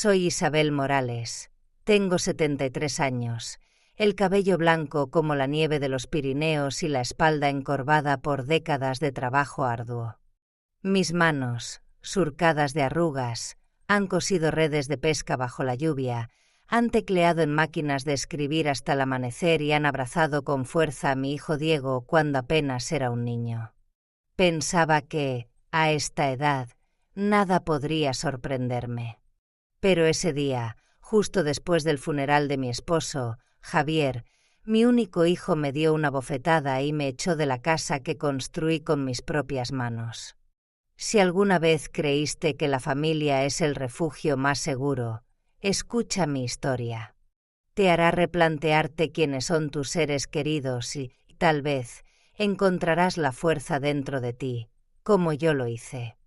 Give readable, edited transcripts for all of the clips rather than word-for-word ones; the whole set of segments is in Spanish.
Soy Isabel Morales. Tengo 73 años, el cabello blanco como la nieve de los Pirineos y la espalda encorvada por décadas de trabajo arduo. Mis manos, surcadas de arrugas, han cosido redes de pesca bajo la lluvia, han tecleado en máquinas de escribir hasta el amanecer y han abrazado con fuerza a mi hijo Diego cuando apenas era un niño. Pensaba que, a esta edad, nada podría sorprenderme. Pero ese día, justo después del funeral de mi esposo, Javier, mi único hijo, me dio una bofetada y me echó de la casa que construí con mis propias manos. Si alguna vez creíste que la familia es el refugio más seguro, escucha mi historia. Te hará replantearte quiénes son tus seres queridos y, tal vez, encontrarás la fuerza dentro de ti, como yo lo hice.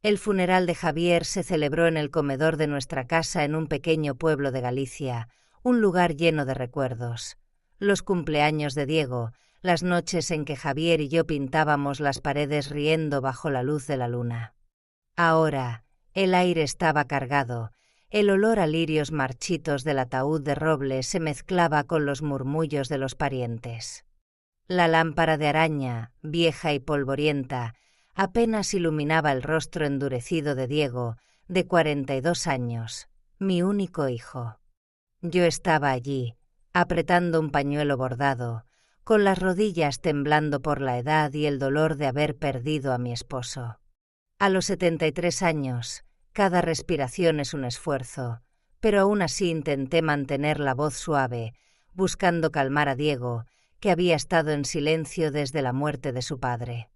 El funeral de Javier se celebró en el comedor de nuestra casa en un pequeño pueblo de Galicia, un lugar lleno de recuerdos. Los cumpleaños de Diego, las noches en que Javier y yo pintábamos las paredes riendo bajo la luz de la luna. Ahora, el aire estaba cargado, el olor a lirios marchitos del ataúd de roble se mezclaba con los murmullos de los parientes. La lámpara de araña, vieja y polvorienta, apenas iluminaba el rostro endurecido de Diego, de 42 años, mi único hijo. Yo estaba allí, apretando un pañuelo bordado, con las rodillas temblando por la edad y el dolor de haber perdido a mi esposo. A los 73 años, cada respiración es un esfuerzo, pero aún así intenté mantener la voz suave, buscando calmar a Diego, que había estado en silencio desde la muerte de su padre.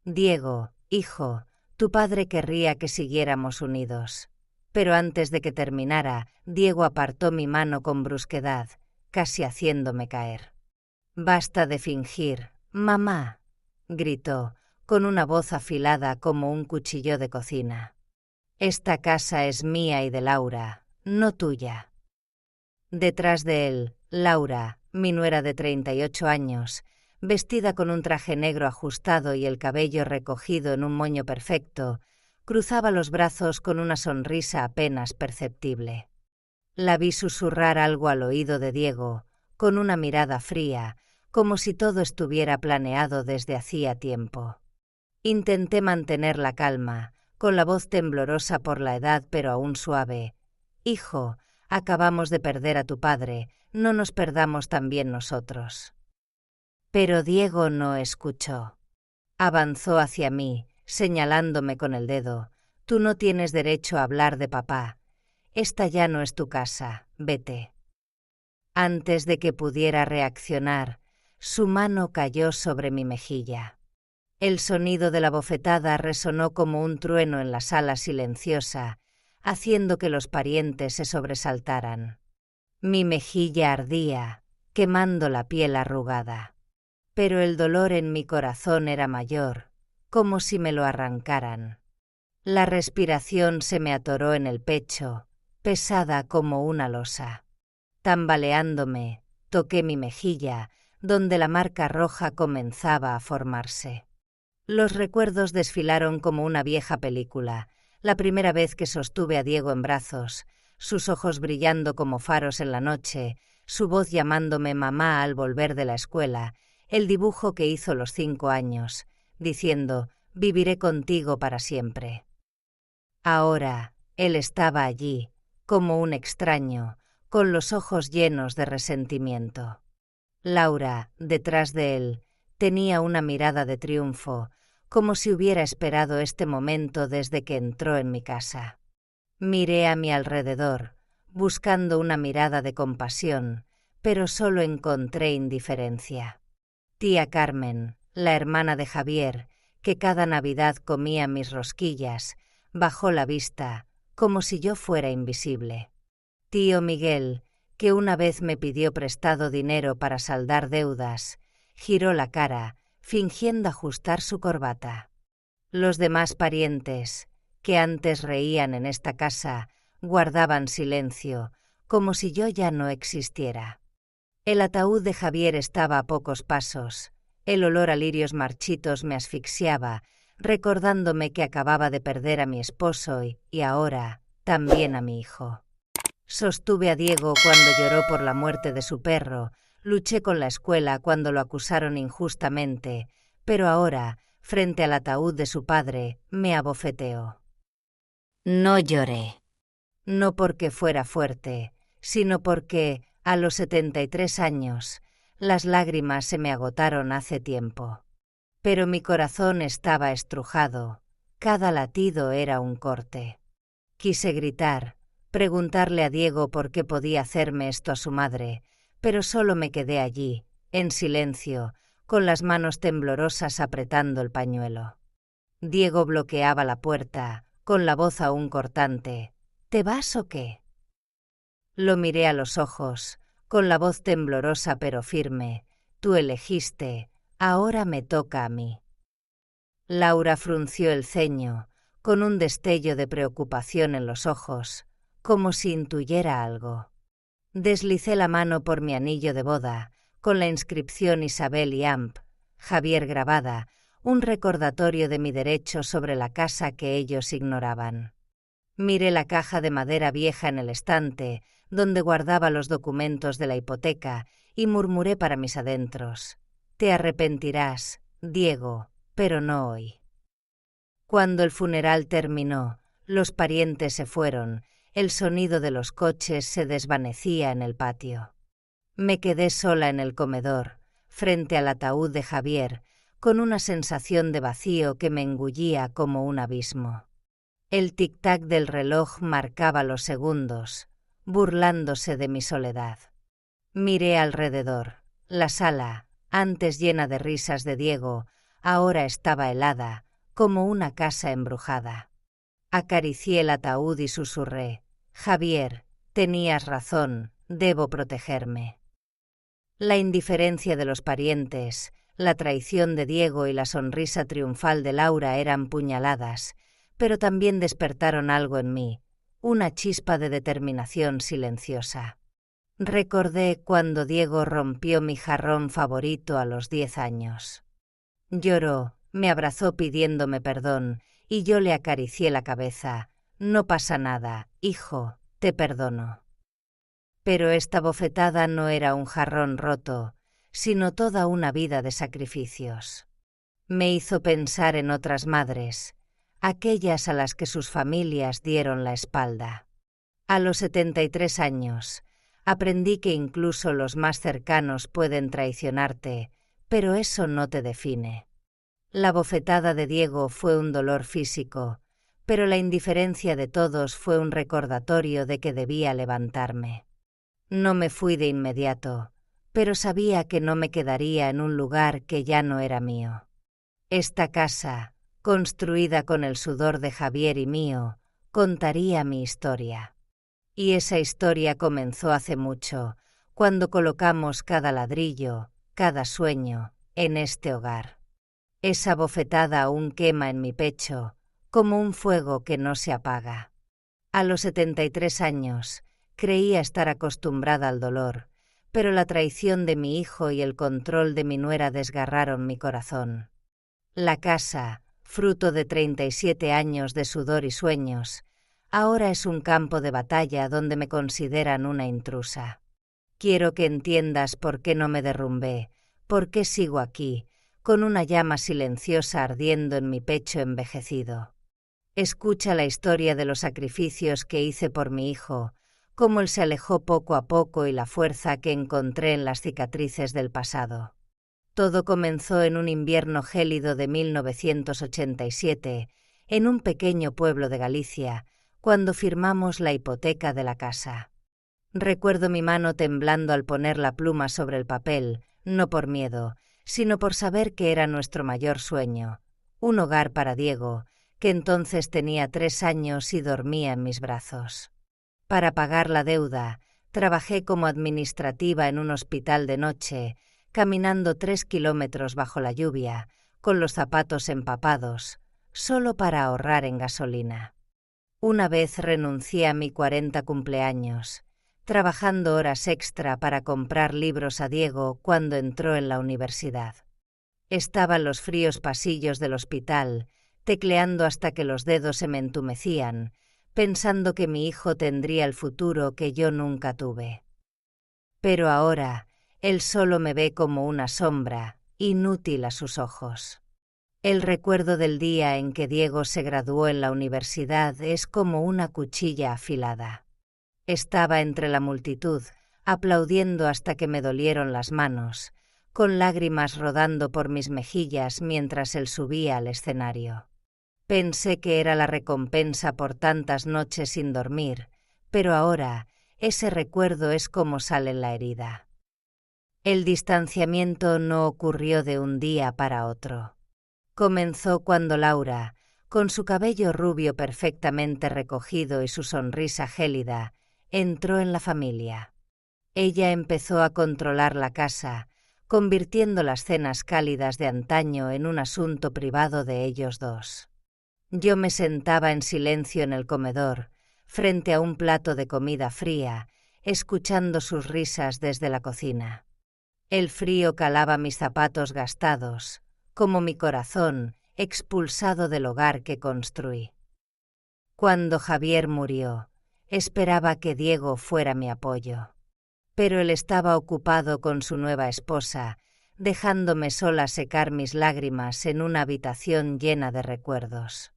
Diego, hijo, tu padre querría que siguiéramos unidos. Pero antes de que terminara, Diego apartó mi mano con brusquedad, casi haciéndome caer. «Basta de fingir, mamá», gritó, con una voz afilada como un cuchillo de cocina. «Esta casa es mía y de Laura, no tuya». Detrás de él, Laura, mi nuera de 38 años, vestida con un traje negro ajustado y el cabello recogido en un moño perfecto, cruzaba los brazos con una sonrisa apenas perceptible. La vi susurrar algo al oído de Diego, con una mirada fría, como si todo estuviera planeado desde hacía tiempo. Intenté mantener la calma, con la voz temblorosa por la edad pero aún suave. «Hijo, acabamos de perder a tu padre, no nos perdamos también nosotros». Pero Diego no escuchó. Avanzó hacia mí, señalándome con el dedo. «Tú no tienes derecho a hablar de papá. Esta ya no es tu casa, vete». Antes de que pudiera reaccionar, su mano cayó sobre mi mejilla. El sonido de la bofetada resonó como un trueno en la sala silenciosa, haciendo que los parientes se sobresaltaran. Mi mejilla ardía, quemando la piel arrugada. Pero el dolor en mi corazón era mayor, como si me lo arrancaran. La respiración se me atoró en el pecho, pesada como una losa. Tambaleándome, toqué mi mejilla, donde la marca roja comenzaba a formarse. Los recuerdos desfilaron como una vieja película, la primera vez que sostuve a Diego en brazos, sus ojos brillando como faros en la noche, su voz llamándome mamá al volver de la escuela, el dibujo que hizo los 5 años, diciendo, «Viviré contigo para siempre». Ahora, él estaba allí, como un extraño, con los ojos llenos de resentimiento. Laura, detrás de él, tenía una mirada de triunfo, como si hubiera esperado este momento desde que entró en mi casa. Miré a mi alrededor, buscando una mirada de compasión, pero solo encontré indiferencia. Tía Carmen, la hermana de Javier, que cada Navidad comía mis rosquillas, bajó la vista, como si yo fuera invisible. Tío Miguel, que una vez me pidió prestado dinero para saldar deudas, giró la cara, fingiendo ajustar su corbata. Los demás parientes, que antes reían en esta casa, guardaban silencio, como si yo ya no existiera. El ataúd de Javier estaba a pocos pasos. El olor a lirios marchitos me asfixiaba, recordándome que acababa de perder a mi esposo y ahora también a mi hijo. Sostuve a Diego cuando lloró por la muerte de su perro, luché con la escuela cuando lo acusaron injustamente, pero ahora, frente al ataúd de su padre, me abofeteó. No lloré. No porque fuera fuerte, sino porque, a los 73 años, las lágrimas se me agotaron hace tiempo. Pero mi corazón estaba estrujado, cada latido era un corte. Quise gritar, preguntarle a Diego por qué podía hacerme esto a su madre, pero solo me quedé allí, en silencio, con las manos temblorosas apretando el pañuelo. Diego bloqueaba la puerta, con la voz aún cortante. ¿Te vas o qué? Lo miré a los ojos, con la voz temblorosa pero firme. Tú elegiste, ahora me toca a mí. Laura frunció el ceño, con un destello de preocupación en los ojos, como si intuyera algo. Deslicé la mano por mi anillo de boda, con la inscripción Isabel y Amp, Javier grabada, un recordatorio de mi derecho sobre la casa que ellos ignoraban. Miré la caja de madera vieja en el estante, donde guardaba los documentos de la hipoteca, y murmuré para mis adentros. Te arrepentirás, Diego, pero no hoy. Cuando el funeral terminó, los parientes se fueron, el sonido de los coches se desvanecía en el patio. Me quedé sola en el comedor, frente al ataúd de Javier, con una sensación de vacío que me engullía como un abismo. El tic-tac del reloj marcaba los segundos, burlándose de mi soledad. Miré alrededor. La sala, antes llena de risas de Diego, ahora estaba helada, como una casa embrujada. Acaricié el ataúd y susurré: Javier, tenías razón, debo protegerme. La indiferencia de los parientes, la traición de Diego y la sonrisa triunfal de Laura eran puñaladas, pero también despertaron algo en mí, una chispa de determinación silenciosa. Recordé cuando Diego rompió mi jarrón favorito a los 10 años. Lloró, me abrazó pidiéndome perdón, y yo le acaricié la cabeza. No pasa nada, hijo, te perdono. Pero esta bofetada no era un jarrón roto, sino toda una vida de sacrificios. Me hizo pensar en otras madres, aquellas a las que sus familias dieron la espalda. A los 73 años, aprendí que incluso los más cercanos pueden traicionarte, pero eso no te define. La bofetada de Diego fue un dolor físico, pero la indiferencia de todos fue un recordatorio de que debía levantarme. No me fui de inmediato, pero sabía que no me quedaría en un lugar que ya no era mío. Esta casa, construida con el sudor de Javier y mío, contaría mi historia. Y esa historia comenzó hace mucho, cuando colocamos cada ladrillo, cada sueño, en este hogar. Esa bofetada aún quema en mi pecho, como un fuego que no se apaga. A los 73 años, creía estar acostumbrada al dolor, pero la traición de mi hijo y el control de mi nuera desgarraron mi corazón. La casa, fruto de 37 años de sudor y sueños, ahora es un campo de batalla donde me consideran una intrusa. Quiero que entiendas por qué no me derrumbé, por qué sigo aquí, con una llama silenciosa ardiendo en mi pecho envejecido. Escucha la historia de los sacrificios que hice por mi hijo, cómo él se alejó poco a poco y la fuerza que encontré en las cicatrices del pasado. Todo comenzó en un invierno gélido de 1987, en un pequeño pueblo de Galicia, cuando firmamos la hipoteca de la casa. Recuerdo mi mano temblando al poner la pluma sobre el papel, no por miedo, sino por saber que era nuestro mayor sueño, un hogar para Diego, que entonces tenía 3 años y dormía en mis brazos. Para pagar la deuda, trabajé como administrativa en un hospital de noche, caminando 3 kilómetros bajo la lluvia, con los zapatos empapados, solo para ahorrar en gasolina. Una vez renuncié a mi 40 cumpleaños, trabajando horas extra para comprar libros a Diego cuando entró en la universidad. Estaba en los fríos pasillos del hospital, tecleando hasta que los dedos se me entumecían, pensando que mi hijo tendría el futuro que yo nunca tuve. Pero ahora, él solo me ve como una sombra, inútil a sus ojos. El recuerdo del día en que Diego se graduó en la universidad es como una cuchilla afilada. Estaba entre la multitud, aplaudiendo hasta que me dolieron las manos, con lágrimas rodando por mis mejillas mientras él subía al escenario. Pensé que era la recompensa por tantas noches sin dormir, pero ahora ese recuerdo es como sal en la herida. El distanciamiento no ocurrió de un día para otro. Comenzó cuando Laura, con su cabello rubio perfectamente recogido y su sonrisa gélida, entró en la familia. Ella empezó a controlar la casa, convirtiendo las cenas cálidas de antaño en un asunto privado de ellos dos. Yo me sentaba en silencio en el comedor, frente a un plato de comida fría, escuchando sus risas desde la cocina. El frío calaba mis zapatos gastados, como mi corazón expulsado del hogar que construí. Cuando Javier murió, esperaba que Diego fuera mi apoyo. Pero él estaba ocupado con su nueva esposa, dejándome sola secar mis lágrimas en una habitación llena de recuerdos.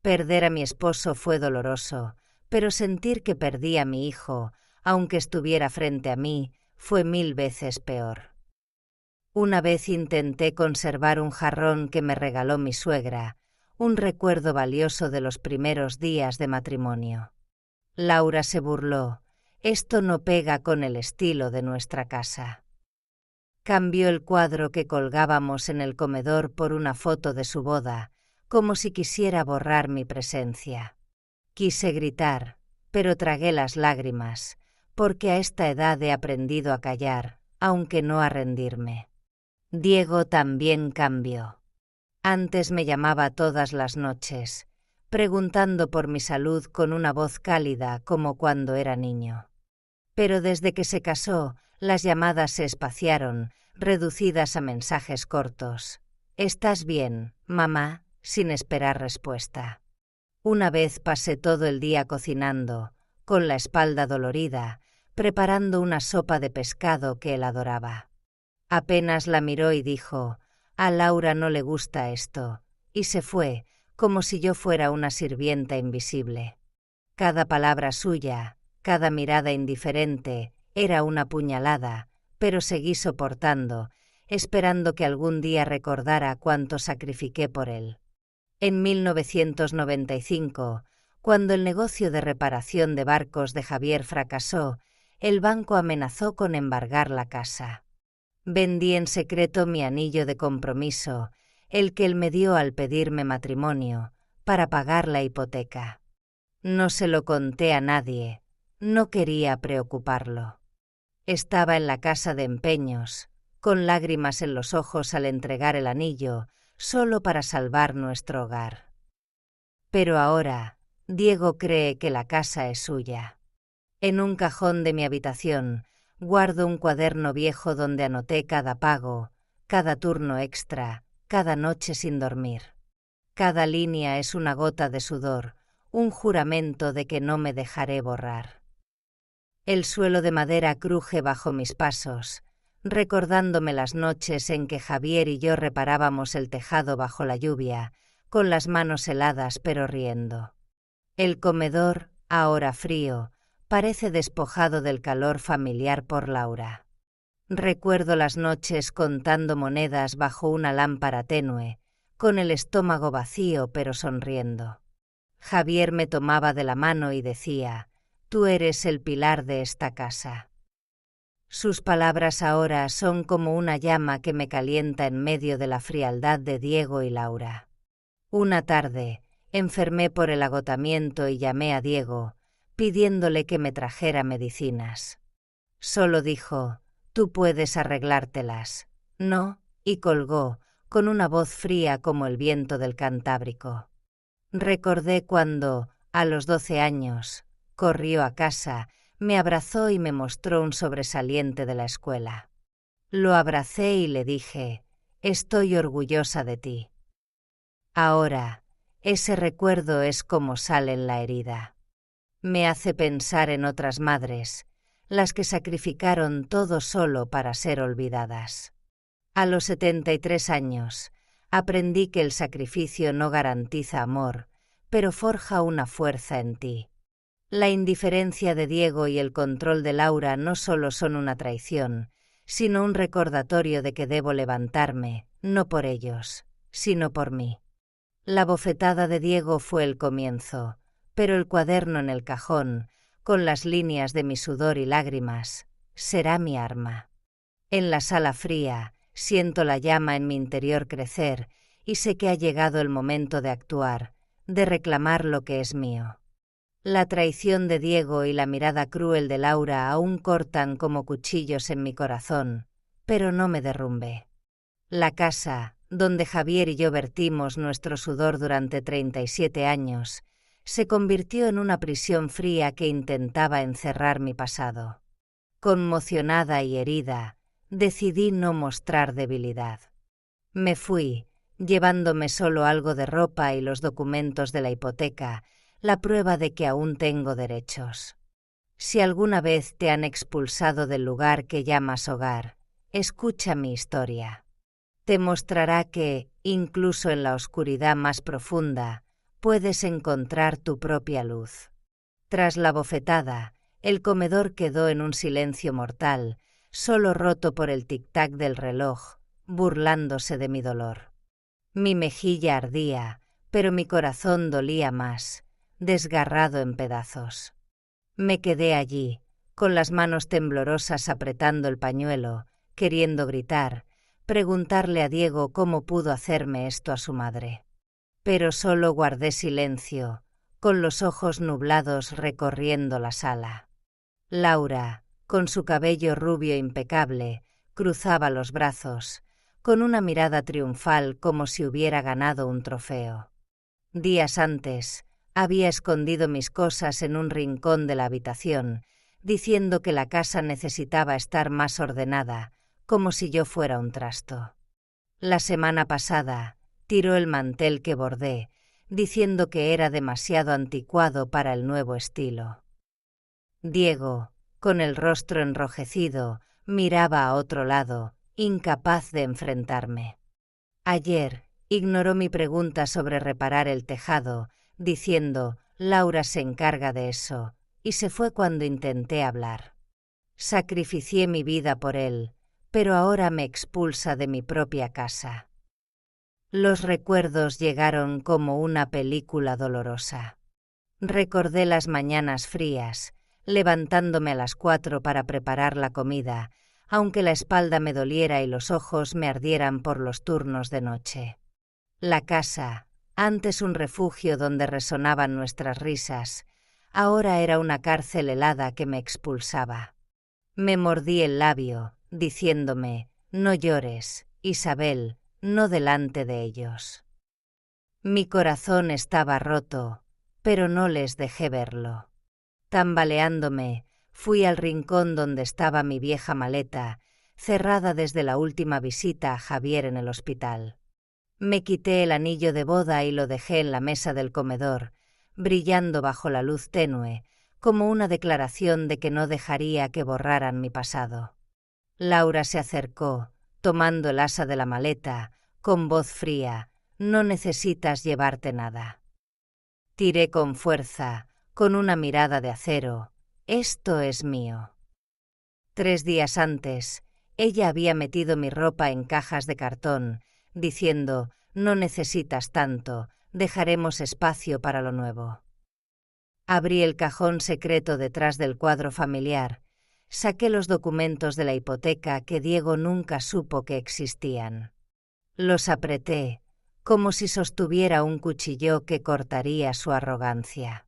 Perder a mi esposo fue doloroso, pero sentir que perdí a mi hijo, aunque estuviera frente a mí, fue 1000 veces peor. Una vez intenté conservar un jarrón que me regaló mi suegra, un recuerdo valioso de los primeros días de matrimonio. Laura se burló: «Esto no pega con el estilo de nuestra casa». Cambió el cuadro que colgábamos en el comedor por una foto de su boda, como si quisiera borrar mi presencia. Quise gritar, pero tragué las lágrimas, porque a esta edad he aprendido a callar, aunque no a rendirme. Diego también cambió. Antes me llamaba todas las noches, preguntando por mi salud con una voz cálida como cuando era niño. Pero desde que se casó, las llamadas se espaciaron, reducidas a mensajes cortos. «¿Estás bien, mamá?», sin esperar respuesta. Una vez pasé todo el día cocinando, con la espalda dolorida, preparando una sopa de pescado que él adoraba. Apenas la miró y dijo: «A Laura no le gusta esto», y se fue, como si yo fuera una sirvienta invisible. Cada palabra suya, cada mirada indiferente, era una puñalada, pero seguí soportando, esperando que algún día recordara cuánto sacrifiqué por él. En 1995, cuando el negocio de reparación de barcos de Javier fracasó, el banco amenazó con embargar la casa. Vendí en secreto mi anillo de compromiso, el que él me dio al pedirme matrimonio, para pagar la hipoteca. No se lo conté a nadie, no quería preocuparlo. Estaba en la casa de empeños, con lágrimas en los ojos al entregar el anillo, solo para salvar nuestro hogar. Pero ahora, Diego cree que la casa es suya. En un cajón de mi habitación, guardo un cuaderno viejo donde anoté cada pago, cada turno extra, cada noche sin dormir. Cada línea es una gota de sudor, un juramento de que no me dejaré borrar. El suelo de madera cruje bajo mis pasos, recordándome las noches en que Javier y yo reparábamos el tejado bajo la lluvia, con las manos heladas pero riendo. El comedor, ahora frío, parece despojado del calor familiar por Laura. Recuerdo las noches contando monedas bajo una lámpara tenue, con el estómago vacío pero sonriendo. Javier me tomaba de la mano y decía: «Tú eres el pilar de esta casa». Sus palabras ahora son como una llama que me calienta en medio de la frialdad de Diego y Laura. Una tarde, enfermé por el agotamiento y llamé a Diego, pidiéndole que me trajera medicinas. Solo dijo: «Tú puedes arreglártelas». «No», y colgó, con una voz fría como el viento del Cantábrico. Recordé cuando, a los 12 años, corrió a casa, me abrazó y me mostró un sobresaliente de la escuela. Lo abracé y le dije: «Estoy orgullosa de ti». Ahora, ese recuerdo es como sal en la herida. Me hace pensar en otras madres, las que sacrificaron todo solo para ser olvidadas. A los 73 años, aprendí que el sacrificio no garantiza amor, pero forja una fuerza en ti. La indiferencia de Diego y el control de Laura no solo son una traición, sino un recordatorio de que debo levantarme, no por ellos, sino por mí. La bofetada de Diego fue el comienzo, pero el cuaderno en el cajón, con las líneas de mi sudor y lágrimas, será mi arma. En la sala fría, siento la llama en mi interior crecer y sé que ha llegado el momento de actuar, de reclamar lo que es mío. La traición de Diego y la mirada cruel de Laura aún cortan como cuchillos en mi corazón, pero no me derrumbe. La casa, donde Javier y yo vertimos nuestro sudor durante 37 años, se convirtió en una prisión fría que intentaba encerrar mi pasado. Conmocionada y herida, decidí no mostrar debilidad. Me fui, llevándome solo algo de ropa y los documentos de la hipoteca, la prueba de que aún tengo derechos. Si alguna vez te han expulsado del lugar que llamas hogar, escucha mi historia. Te mostrará que, incluso en la oscuridad más profunda, puedes encontrar tu propia luz. Tras la bofetada, el comedor quedó en un silencio mortal, solo roto por el tic-tac del reloj, burlándose de mi dolor. Mi mejilla ardía, pero mi corazón dolía más, desgarrado en pedazos. Me quedé allí, con las manos temblorosas apretando el pañuelo, queriendo gritar, preguntarle a Diego cómo pudo hacerme esto a su madre. Pero solo guardé silencio, con los ojos nublados recorriendo la sala. Laura, con su cabello rubio impecable, cruzaba los brazos, con una mirada triunfal como si hubiera ganado un trofeo. Días antes, había escondido mis cosas en un rincón de la habitación, diciendo que la casa necesitaba estar más ordenada, como si yo fuera un trasto. La semana pasada, tiró el mantel que bordé, diciendo que era demasiado anticuado para el nuevo estilo. Diego, con el rostro enrojecido, miraba a otro lado, incapaz de enfrentarme. Ayer, ignoró mi pregunta sobre reparar el tejado, diciendo, Laura se encarga de eso, y se fue cuando intenté hablar. Sacrificié mi vida por él, pero ahora me expulsa de mi propia casa. Los recuerdos llegaron como una película dolorosa. Recordé las mañanas frías, levantándome a las 4 para preparar la comida, aunque la espalda me doliera y los ojos me ardieran por los turnos de noche. La casa, antes un refugio donde resonaban nuestras risas, ahora era una cárcel helada que me expulsaba. Me mordí el labio, diciéndome, no llores, Isabel, no delante de ellos. Mi corazón estaba roto, pero no les dejé verlo. Tambaleándome, fui al rincón donde estaba mi vieja maleta, cerrada desde la última visita a Javier en el hospital. Me quité el anillo de boda y lo dejé en la mesa del comedor, brillando bajo la luz tenue, como una declaración de que no dejaría que borraran mi pasado. Laura se acercó, tomando el asa de la maleta, con voz fría, no necesitas llevarte nada. Tiré con fuerza, con una mirada de acero, esto es mío. 3 días antes, ella había metido mi ropa en cajas de cartón, diciendo, no necesitas tanto, dejaremos espacio para lo nuevo. Abrí el cajón secreto detrás del cuadro familiar, saqué los documentos de la hipoteca que Diego nunca supo que existían. Los apreté, como si sostuviera un cuchillo que cortaría su arrogancia.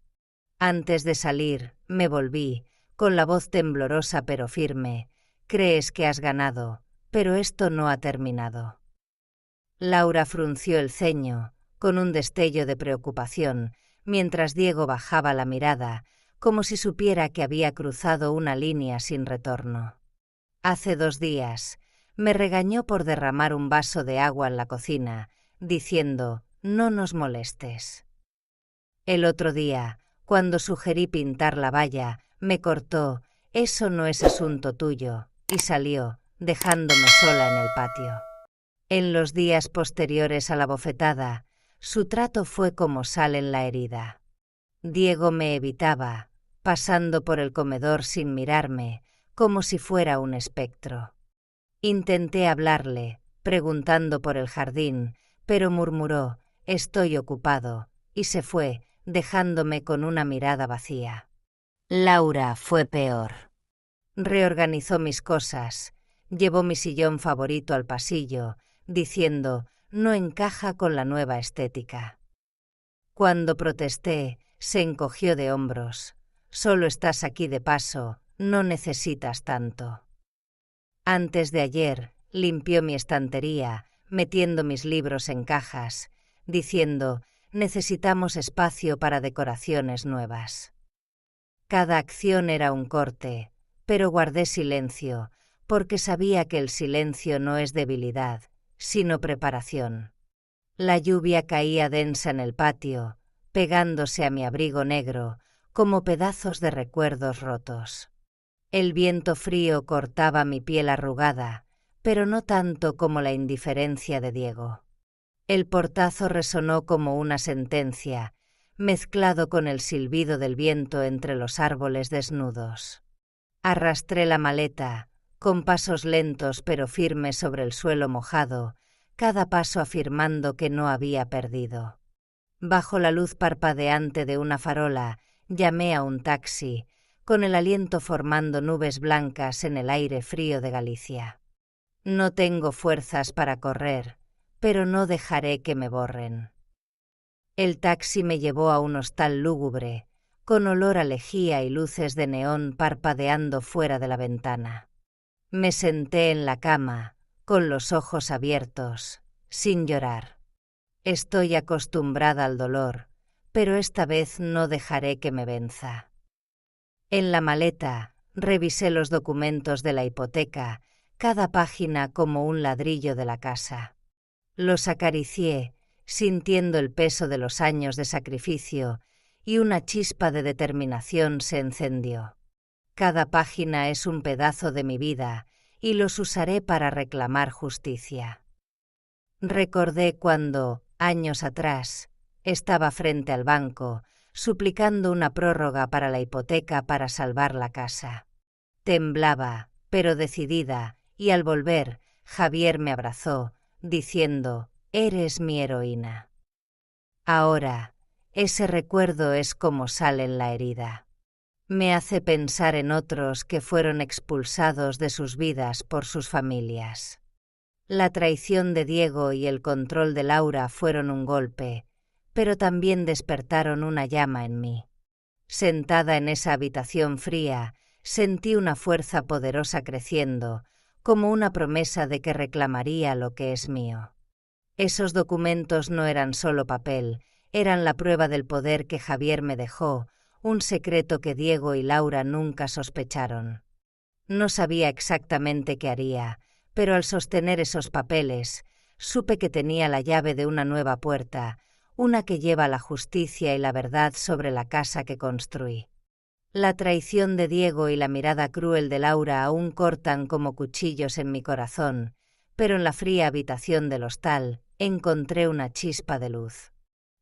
Antes de salir, me volví, con la voz temblorosa pero firme, crees que has ganado, pero esto no ha terminado. Laura frunció el ceño, con un destello de preocupación, mientras Diego bajaba la mirada, como si supiera que había cruzado una línea sin retorno. Hace 2 días, me regañó por derramar un vaso de agua en la cocina, diciendo, no nos molestes. El otro día, Cuando sugerí pintar la valla, me cortó: «Eso no es asunto tuyo», y salió, dejándome sola en el patio. En los días posteriores a la bofetada, su trato fue como sal en la herida. Diego me evitaba, pasando por el comedor sin mirarme, como si fuera un espectro. Intenté hablarle, preguntando por el jardín, pero murmuró: «Estoy ocupado», y se fue, dejándome con una mirada vacía. Laura fue peor. Reorganizó mis cosas, llevó mi sillón favorito al pasillo, diciendo: «No encaja con la nueva estética». Cuando protesté, se encogió de hombros: «Solo estás aquí de paso, no necesitas tanto». Antes de ayer, limpió mi estantería, metiendo mis libros en cajas, diciendo: «Necesitamos espacio para decoraciones nuevas». Cada acción era un corte, pero guardé silencio, porque sabía que el silencio no es debilidad, sino preparación. La lluvia caía densa en el patio, pegándose a mi abrigo negro, como pedazos de recuerdos rotos. El viento frío cortaba mi piel arrugada, pero no tanto como la indiferencia de Diego. El portazo resonó como una sentencia, mezclado con el silbido del viento entre los árboles desnudos. Arrastré la maleta, con pasos lentos pero firmes sobre el suelo mojado, cada paso afirmando que no había perdido. Bajo la luz parpadeante de una farola, llamé a un taxi, con el aliento formando nubes blancas en el aire frío de Galicia. No tengo fuerzas para correr, pero no dejaré que me borren. El taxi me llevó a un hostal lúgubre, con olor a lejía y luces de neón parpadeando fuera de la ventana. Me senté en la cama, con los ojos abiertos, sin llorar. Estoy acostumbrada al dolor, pero esta vez no dejaré que me venza. En la maleta, revisé los documentos de la hipoteca, cada página como un ladrillo de la casa. Los acaricié, sintiendo el peso de los años de sacrificio, y una chispa de determinación se encendió. Cada página es un pedazo de mi vida, y los usaré para reclamar justicia. Recordé cuando, años atrás, estaba frente al banco, suplicando una prórroga para la hipoteca para salvar la casa. Temblaba, pero decidida, y al volver, Javier me abrazó, diciendo: «Eres mi heroína». Ahora, ese recuerdo es como sal en la herida. Me hace pensar en otros que fueron expulsados de sus vidas por sus familias. La traición de Diego y el control de Laura fueron un golpe, pero también despertaron una llama en mí. Sentada en esa habitación fría, sentí una fuerza poderosa creciendo, como una promesa de que reclamaría lo que es mío. Esos documentos no eran solo papel, eran la prueba del poder que Javier me dejó, un secreto que Diego y Laura nunca sospecharon. No sabía exactamente qué haría, pero al sostener esos papeles, supe que tenía la llave de una nueva puerta, una que lleva la justicia y la verdad sobre la casa que construí. La traición de Diego y la mirada cruel de Laura aún cortan como cuchillos en mi corazón, pero en la fría habitación del hostal encontré una chispa de luz.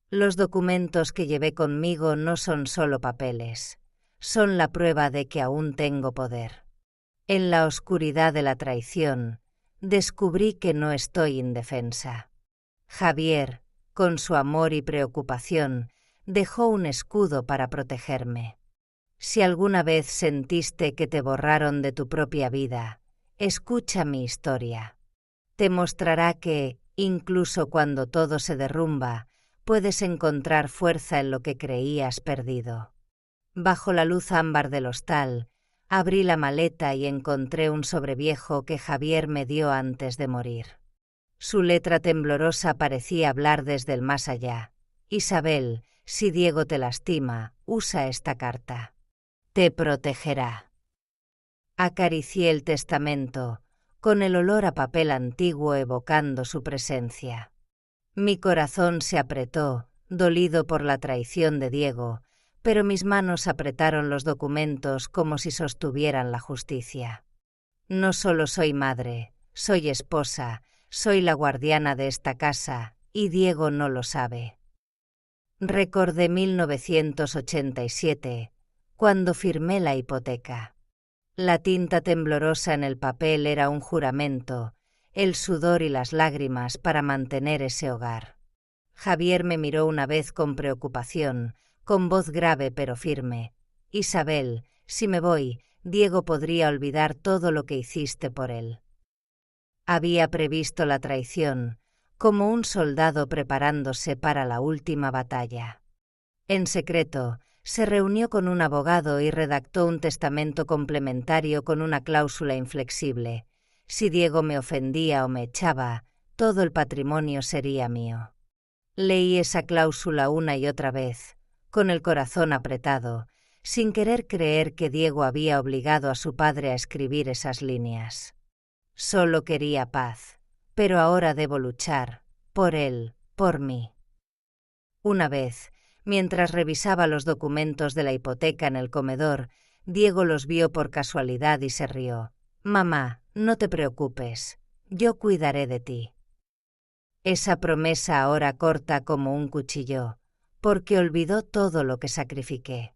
Los documentos que llevé conmigo no son solo papeles, son la prueba de que aún tengo poder. En la oscuridad de la traición, descubrí que no estoy indefensa. Javier, con su amor y preocupación, dejó un escudo para protegerme. Si alguna vez sentiste que te borraron de tu propia vida, escucha mi historia. Te mostrará que, incluso cuando todo se derrumba, puedes encontrar fuerza en lo que creías perdido. Bajo la luz ámbar del hostal, abrí la maleta y encontré un sobreviejo que Javier me dio antes de morir. Su letra temblorosa parecía hablar desde el más allá. «Isabel, si Diego te lastima, usa esta carta. Te protegerá». Acaricié el testamento, con el olor a papel antiguo evocando su presencia. Mi corazón se apretó, dolido por la traición de Diego, pero mis manos apretaron los documentos como si sostuvieran la justicia. No solo soy madre, soy esposa, soy la guardiana de esta casa, y Diego no lo sabe. Recordé 1987, cuando firmé la hipoteca. La tinta temblorosa en el papel era un juramento, el sudor y las lágrimas para mantener ese hogar. Javier me miró una vez con preocupación, con voz grave pero firme. Isabel, si me voy, Diego podría olvidar todo lo que hiciste por él. Había previsto la traición, como un soldado preparándose para la última batalla. En secreto, se reunió con un abogado y redactó un testamento complementario con una cláusula inflexible. Si Diego me ofendía o me echaba, todo el patrimonio sería mío. Leí esa cláusula una y otra vez, con el corazón apretado, sin querer creer que Diego había obligado a su padre a escribir esas líneas. Solo quería paz, pero ahora debo luchar, por él, por mí. Una vez, mientras revisaba los documentos de la hipoteca en el comedor, Diego los vio por casualidad y se rió. «Mamá, no te preocupes, yo cuidaré de ti». Esa promesa ahora corta como un cuchillo, porque olvidó todo lo que sacrifiqué.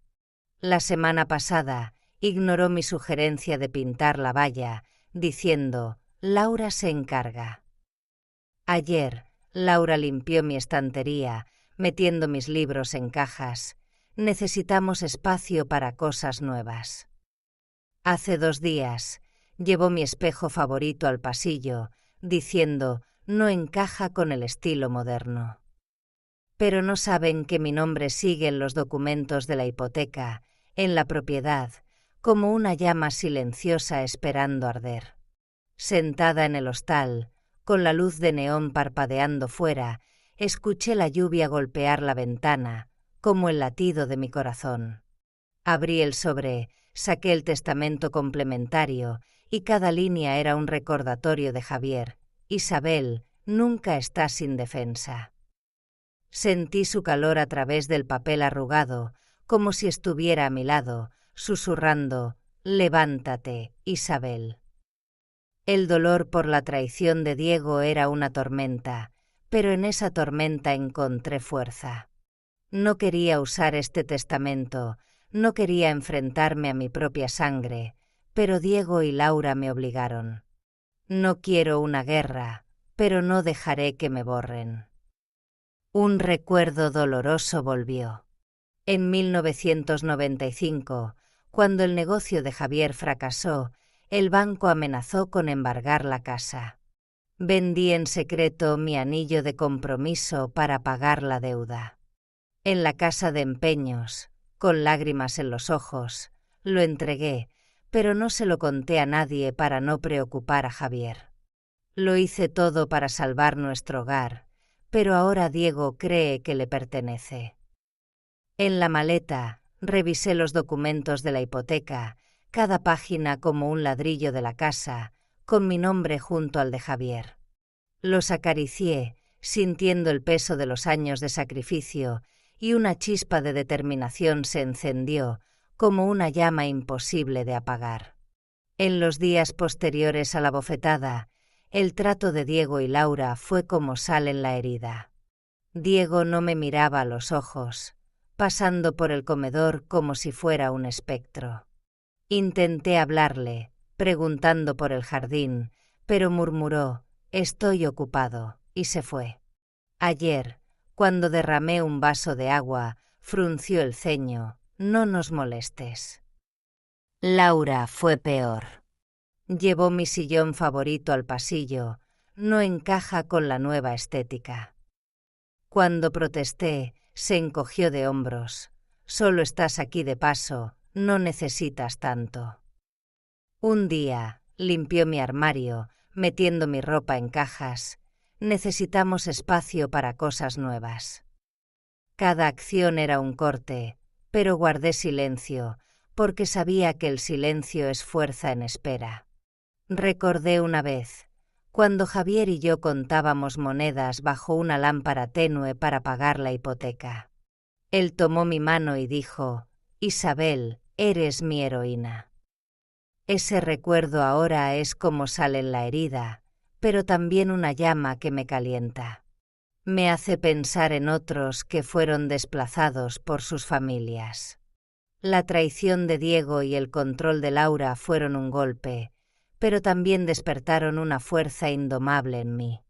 La semana pasada ignoró mi sugerencia de pintar la valla, diciendo, «Laura se encarga». Ayer, Laura limpió mi estantería, metiendo mis libros en cajas. Necesitamos espacio para cosas nuevas. Hace 2 días, llevó mi espejo favorito al pasillo, diciendo, «No encaja con el estilo moderno». Pero no saben que mi nombre sigue en los documentos de la hipoteca, en la propiedad, como una llama silenciosa esperando arder. Sentada en el hostal, con la luz de neón parpadeando fuera, escuché la lluvia golpear la ventana, como el latido de mi corazón. Abrí el sobre, saqué el testamento complementario, y cada línea era un recordatorio de Javier. Isabel, nunca estás indefensa. Sentí su calor a través del papel arrugado, como si estuviera a mi lado, susurrando, «Levántate, Isabel». El dolor por la traición de Diego era una tormenta, pero en esa tormenta encontré fuerza. No quería usar este testamento, no quería enfrentarme a mi propia sangre, pero Diego y Laura me obligaron. No quiero una guerra, pero no dejaré que me borren. Un recuerdo doloroso volvió. En 1995, cuando el negocio de Javier fracasó, el banco amenazó con embargar la casa. Vendí en secreto mi anillo de compromiso para pagar la deuda. En la casa de empeños, con lágrimas en los ojos, lo entregué, pero no se lo conté a nadie para no preocupar a Javier. Lo hice todo para salvar nuestro hogar, pero ahora Diego cree que le pertenece. En la maleta, revisé los documentos de la hipoteca, cada página como un ladrillo de la casa, con mi nombre junto al de Javier. Los acaricié, sintiendo el peso de los años de sacrificio, y una chispa de determinación se encendió, como una llama imposible de apagar. En los días posteriores a la bofetada, el trato de Diego y Laura fue como sal en la herida. Diego no me miraba a los ojos, pasando por el comedor como si fuera un espectro. Intenté hablarle, preguntando por el jardín, pero murmuró, «Estoy ocupado», y se fue. Ayer, cuando derramé un vaso de agua, frunció el ceño, «No nos molestes». Laura fue peor. Llevó mi sillón favorito al pasillo, no encaja con la nueva estética. Cuando protesté, se encogió de hombros. «Solo estás aquí de paso, no necesitas tanto». Un día, limpió mi armario, metiendo mi ropa en cajas. Necesitamos espacio para cosas nuevas. Cada acción era un corte, pero guardé silencio, porque sabía que el silencio es fuerza en espera. Recordé una vez, cuando Javier y yo contábamos monedas bajo una lámpara tenue para pagar la hipoteca. Él tomó mi mano y dijo: Isabel, eres mi heroína. Ese recuerdo ahora es como sal en la herida, pero también una llama que me calienta. Me hace pensar en otros que fueron desplazados por sus familias. La traición de Diego y el control de Laura fueron un golpe, pero también despertaron una fuerza indomable en mí.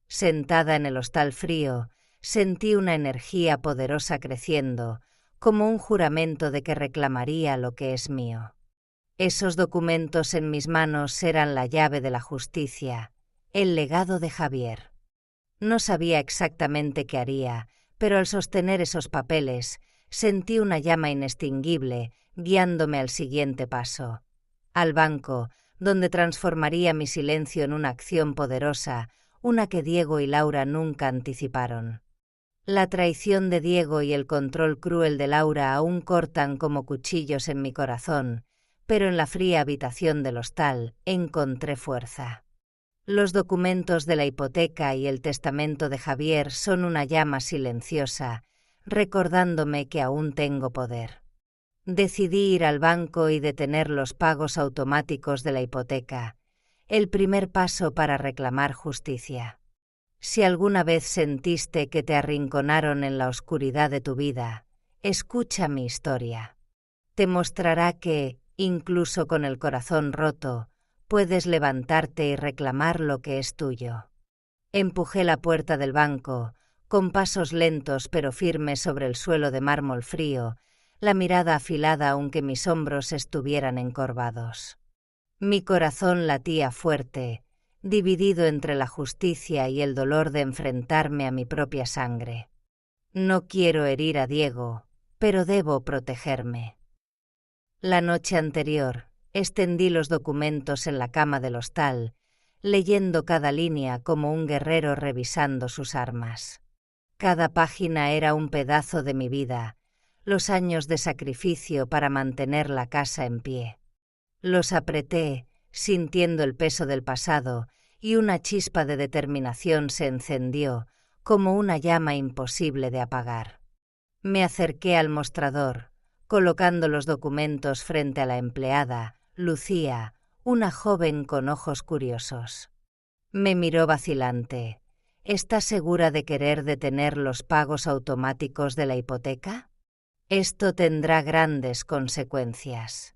Sentada en el hostal frío, sentí una energía poderosa creciendo, como un juramento de que reclamaría lo que es mío. Esos documentos en mis manos eran la llave de la justicia, el legado de Javier. No sabía exactamente qué haría, pero al sostener esos papeles, sentí una llama inextinguible guiándome al siguiente paso, al banco, donde transformaría mi silencio en una acción poderosa, una que Diego y Laura nunca anticiparon. La traición de Diego y el control cruel de Laura aún cortan como cuchillos en mi corazón, pero en la fría habitación del hostal encontré fuerza. Los documentos de la hipoteca y el testamento de Javier son una llama silenciosa, recordándome que aún tengo poder. Decidí ir al banco y detener los pagos automáticos de la hipoteca, el primer paso para reclamar justicia. Si alguna vez sentiste que te arrinconaron en la oscuridad de tu vida, escucha mi historia. Te mostrará que, incluso con el corazón roto, puedes levantarte y reclamar lo que es tuyo. Empujé la puerta del banco, con pasos lentos pero firmes sobre el suelo de mármol frío, la mirada afilada aunque mis hombros estuvieran encorvados. Mi corazón latía fuerte, dividido entre la justicia y el dolor de enfrentarme a mi propia sangre. No quiero herir a Diego, pero debo protegerme. La noche anterior, extendí los documentos en la cama del hostal, leyendo cada línea como un guerrero revisando sus armas. Cada página era un pedazo de mi vida, los años de sacrificio para mantener la casa en pie. Los apreté, sintiendo el peso del pasado, y una chispa de determinación se encendió, como una llama imposible de apagar. Me acerqué al mostrador, colocando los documentos frente a la empleada, Lucía, una joven con ojos curiosos. Me miró vacilante. ¿Estás segura de querer detener los pagos automáticos de la hipoteca? Esto tendrá grandes consecuencias.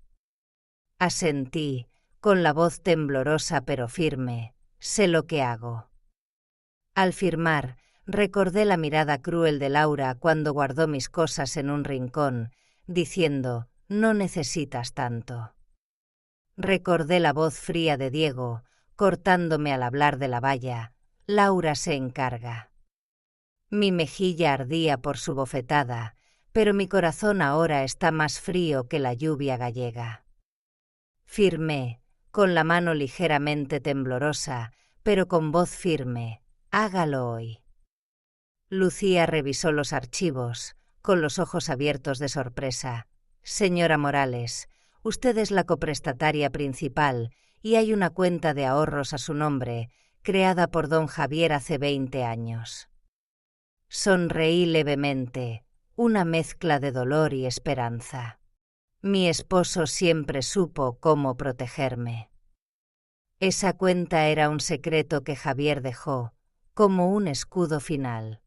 Asentí, con la voz temblorosa pero firme. Sé lo que hago. Al firmar, recordé la mirada cruel de Laura cuando guardó mis cosas en un rincón, diciendo: no necesitas tanto. Recordé la voz fría de Diego, cortándome al hablar de la valla: Laura se encarga. Mi mejilla ardía por su bofetada, pero mi corazón ahora está más frío que la lluvia gallega. Firmé, con la mano ligeramente temblorosa, pero con voz firme: hágalo hoy. Lucía revisó los archivos, con los ojos abiertos de sorpresa. Señora Morales, usted es la coprestataria principal y hay una cuenta de ahorros a su nombre, creada por don Javier hace 20 años. Sonreí levemente, una mezcla de dolor y esperanza. Mi esposo siempre supo cómo protegerme. Esa cuenta era un secreto que Javier dejó, como un escudo final.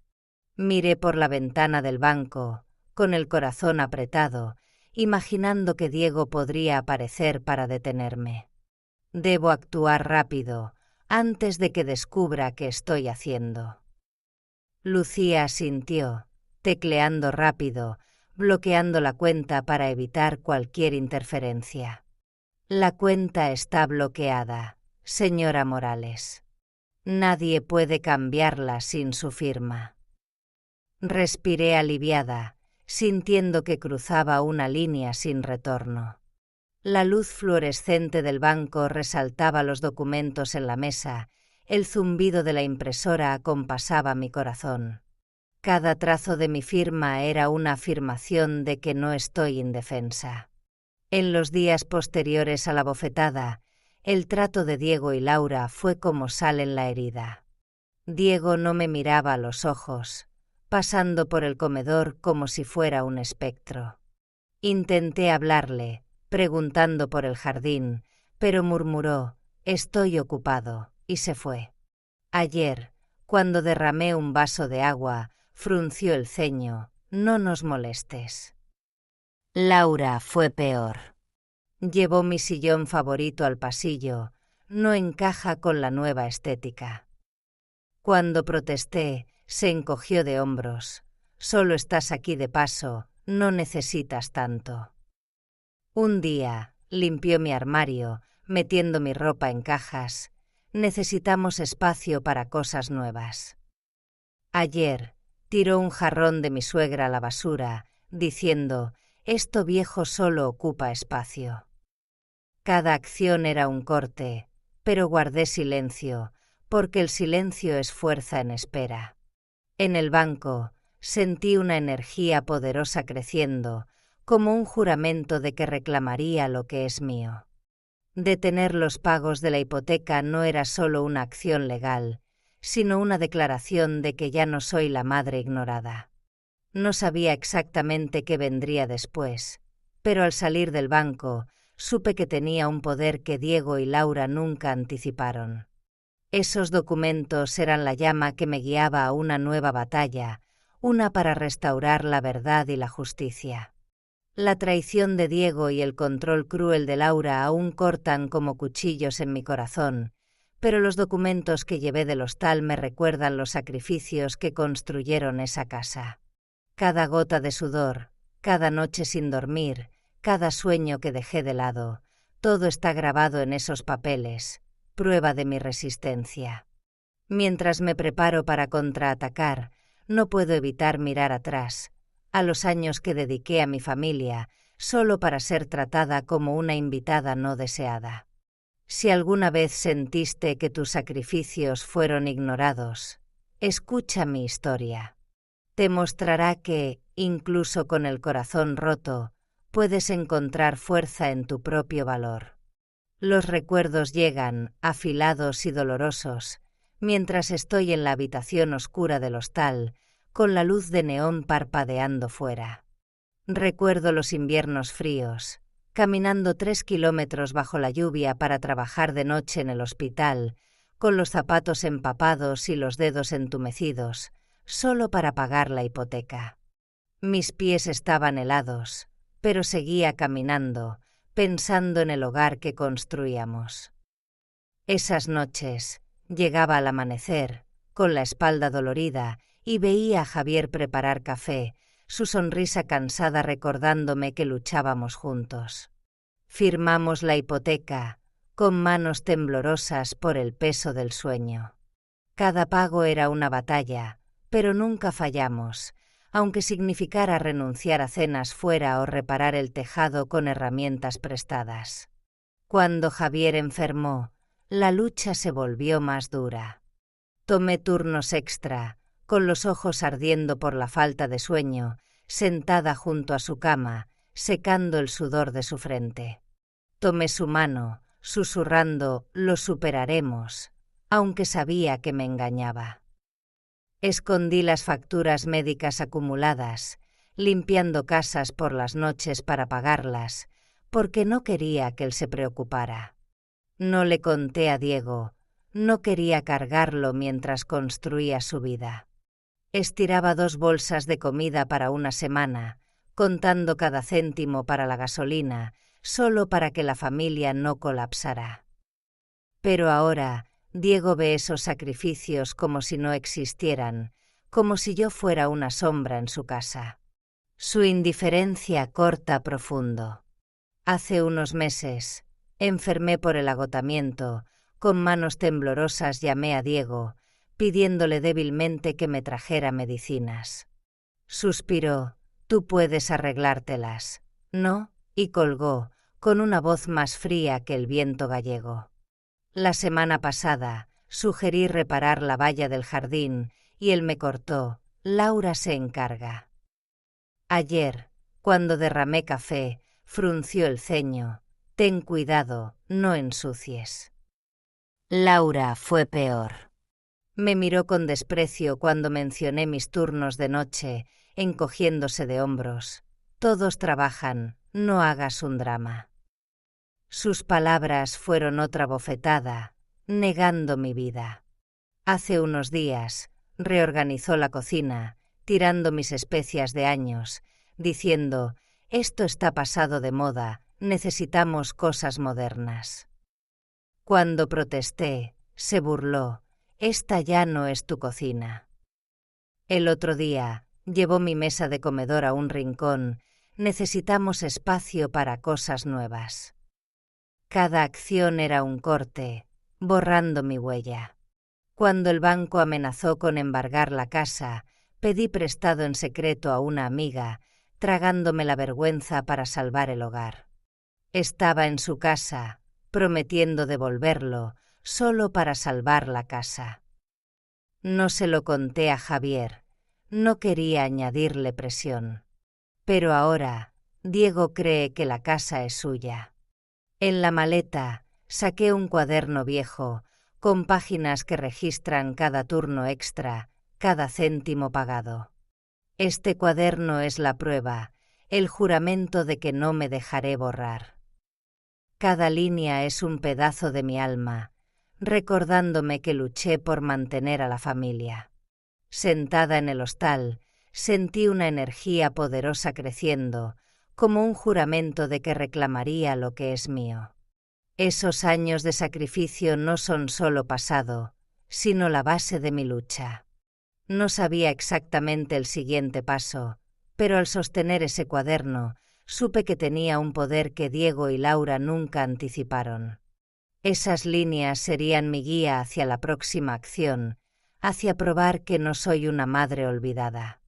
Miré por la ventana del banco, con el corazón apretado, imaginando que Diego podría aparecer para detenerme. Debo actuar rápido, antes de que descubra qué estoy haciendo. Lucía asintió, tecleando rápido, bloqueando la cuenta para evitar cualquier interferencia. La cuenta está bloqueada, señora Morales. Nadie puede cambiarla sin su firma. Respiré aliviada, sintiendo que cruzaba una línea sin retorno. La luz fluorescente del banco resaltaba los documentos en la mesa, el zumbido de la impresora acompasaba mi corazón. Cada trazo de mi firma era una afirmación de que no estoy indefensa. En los días posteriores a la bofetada, el trato de Diego y Laura fue como sal en la herida. Diego no me miraba a los ojos, pasando por el comedor como si fuera un espectro. Intenté hablarle, preguntando por el jardín, pero murmuró: «Estoy ocupado», y se fue. Ayer, cuando derramé un vaso de agua, frunció el ceño: «No nos molestes». Laura fue peor. Llevó mi sillón favorito al pasillo. No encaja con la nueva estética. Cuando protesté, se encogió de hombros. «Solo estás aquí de paso, no necesitas tanto». Un día, limpió mi armario, metiendo mi ropa en cajas. Necesitamos espacio para cosas nuevas. Ayer, tiró un jarrón de mi suegra a la basura, diciendo: «Esto viejo solo ocupa espacio». Cada acción era un corte, pero guardé silencio, porque el silencio es fuerza en espera. En el banco, sentí una energía poderosa creciendo, como un juramento de que reclamaría lo que es mío. Detener los pagos de la hipoteca no era solo una acción legal, sino una declaración de que ya no soy la madre ignorada. No sabía exactamente qué vendría después, pero al salir del banco, supe que tenía un poder que Diego y Laura nunca anticiparon. Esos documentos eran la llama que me guiaba a una nueva batalla, una para restaurar la verdad y la justicia. La traición de Diego y el control cruel de Laura aún cortan como cuchillos en mi corazón, pero los documentos que llevé del hostal me recuerdan los sacrificios que construyeron esa casa. Cada gota de sudor, cada noche sin dormir, cada sueño que dejé de lado, todo está grabado en esos papeles, prueba de mi resistencia. Mientras me preparo para contraatacar, no puedo evitar mirar atrás, a los años que dediqué a mi familia, solo para ser tratada como una invitada no deseada. Si alguna vez sentiste que tus sacrificios fueron ignorados, escucha mi historia. Te mostrará que, incluso con el corazón roto, puedes encontrar fuerza en tu propio valor. Los recuerdos llegan, afilados y dolorosos, mientras estoy en la habitación oscura del hostal, con la luz de neón parpadeando fuera. Recuerdo los inviernos fríos, caminando 3 kilómetros bajo la lluvia para trabajar de noche en el hospital, con los zapatos empapados y los dedos entumecidos, solo para pagar la hipoteca. Mis pies estaban helados, pero seguía caminando, pensando en el hogar que construíamos. Esas noches, llegaba al amanecer, con la espalda dolorida, y veía a Javier preparar café, su sonrisa cansada recordándome que luchábamos juntos. Firmamos la hipoteca, con manos temblorosas por el peso del sueño. Cada pago era una batalla, pero nunca fallamos, aunque significara renunciar a cenas fuera o reparar el tejado con herramientas prestadas. Cuando Javier enfermó, la lucha se volvió más dura. Tomé turnos extra, con los ojos ardiendo por la falta de sueño, sentada junto a su cama, secando el sudor de su frente. Tomé su mano, susurrando: «Lo superaremos», aunque sabía que me engañaba. Escondí las facturas médicas acumuladas, limpiando casas por las noches para pagarlas, porque no quería que él se preocupara. No le conté a Diego, no quería cargarlo mientras construía su vida. Estiraba 2 bolsas de comida para una semana, contando cada céntimo para la gasolina, solo para que la familia no colapsara. Pero ahora, Diego ve esos sacrificios como si no existieran, como si yo fuera una sombra en su casa. Su indiferencia corta profundo. Hace unos meses, enfermé por el agotamiento, con manos temblorosas llamé a Diego, pidiéndole débilmente que me trajera medicinas. Suspiró: «Tú puedes arreglártelas». «No», y colgó, con una voz más fría que el viento gallego. La semana pasada, sugerí reparar la valla del jardín, y él me cortó: «Laura se encarga». Ayer, cuando derramé café, frunció el ceño: «Ten cuidado, no ensucies». Laura fue peor. Me miró con desprecio cuando mencioné mis turnos de noche, encogiéndose de hombros. Todos trabajan, no hagas un drama. Sus palabras fueron otra bofetada, negando mi vida. Hace unos días, reorganizó la cocina, tirando mis especias de años, diciendo, esto está pasado de moda, necesitamos cosas modernas. Cuando protesté, se burló, esta ya no es tu cocina. El otro día, llevó mi mesa de comedor a un rincón, necesitamos espacio para cosas nuevas. Cada acción era un corte, borrando mi huella. Cuando el banco amenazó con embargar la casa, pedí prestado en secreto a una amiga, tragándome la vergüenza para salvar el hogar. Estaba en su casa, prometiendo devolverlo, solo para salvar la casa. No se lo conté a Javier, no quería añadirle presión. Pero ahora, Diego cree que la casa es suya. En la maleta, saqué un cuaderno viejo, con páginas que registran cada turno extra, cada céntimo pagado. Este cuaderno es la prueba, el juramento de que no me dejaré borrar. Cada línea es un pedazo de mi alma, recordándome que luché por mantener a la familia. Sentada en el hostal, sentí una energía poderosa creciendo, como un juramento de que reclamaría lo que es mío. Esos años de sacrificio no son solo pasado, sino la base de mi lucha. No sabía exactamente el siguiente paso, pero al sostener ese cuaderno, supe que tenía un poder que Diego y Laura nunca anticiparon. Esas líneas serían mi guía hacia la próxima acción, hacia probar que no soy una madre olvidada.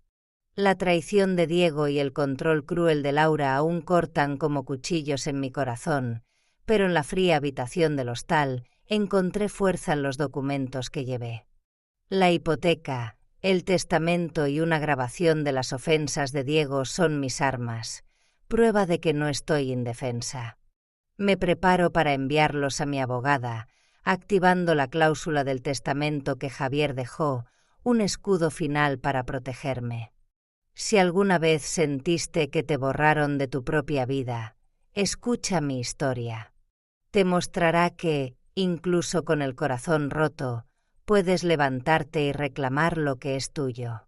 La traición de Diego y el control cruel de Laura aún cortan como cuchillos en mi corazón, pero en la fría habitación del hostal encontré fuerza en los documentos que llevé. La hipoteca, el testamento y una grabación de las ofensas de Diego son mis armas, prueba de que no estoy indefensa. Me preparo para enviarlos a mi abogada, activando la cláusula del testamento que Javier dejó, un escudo final para protegerme. Si alguna vez sentiste que te borraron de tu propia vida, escucha mi historia. Te mostrará que, incluso con el corazón roto, puedes levantarte y reclamar lo que es tuyo.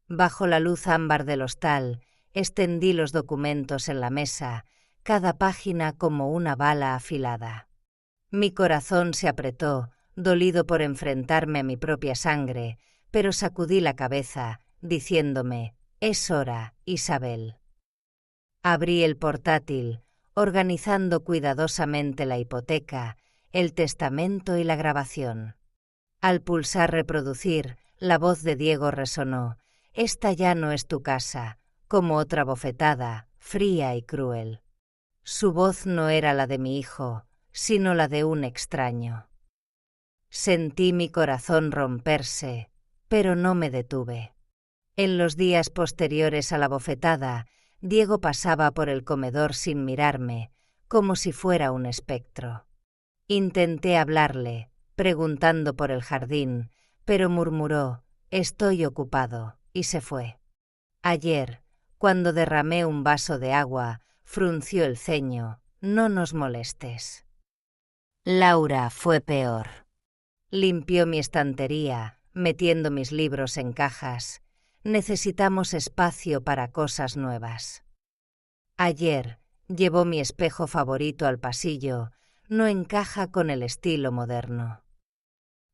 Bajo la luz ámbar del hostal, extendí los documentos en la mesa, cada página como una bala afilada. Mi corazón se apretó, dolido por enfrentarme a mi propia sangre, pero sacudí la cabeza, diciéndome, es hora, Isabel. Abrí el portátil, organizando cuidadosamente la hipoteca, el testamento y la grabación. Al pulsar reproducir, la voz de Diego resonó, esta ya no es tu casa, como otra bofetada, fría y cruel. Su voz no era la de mi hijo, sino la de un extraño. Sentí mi corazón romperse, pero no me detuve. En los días posteriores a la bofetada, Diego pasaba por el comedor sin mirarme, como si fuera un espectro. Intenté hablarle, preguntando por el jardín, pero murmuró, estoy ocupado, y se fue. Ayer, cuando derramé un vaso de agua, frunció el ceño, no nos molestes. Laura fue peor. Limpió mi estantería, metiendo mis libros en cajas. Necesitamos espacio para cosas nuevas. Ayer, llevó mi espejo favorito al pasillo, no encaja con el estilo moderno.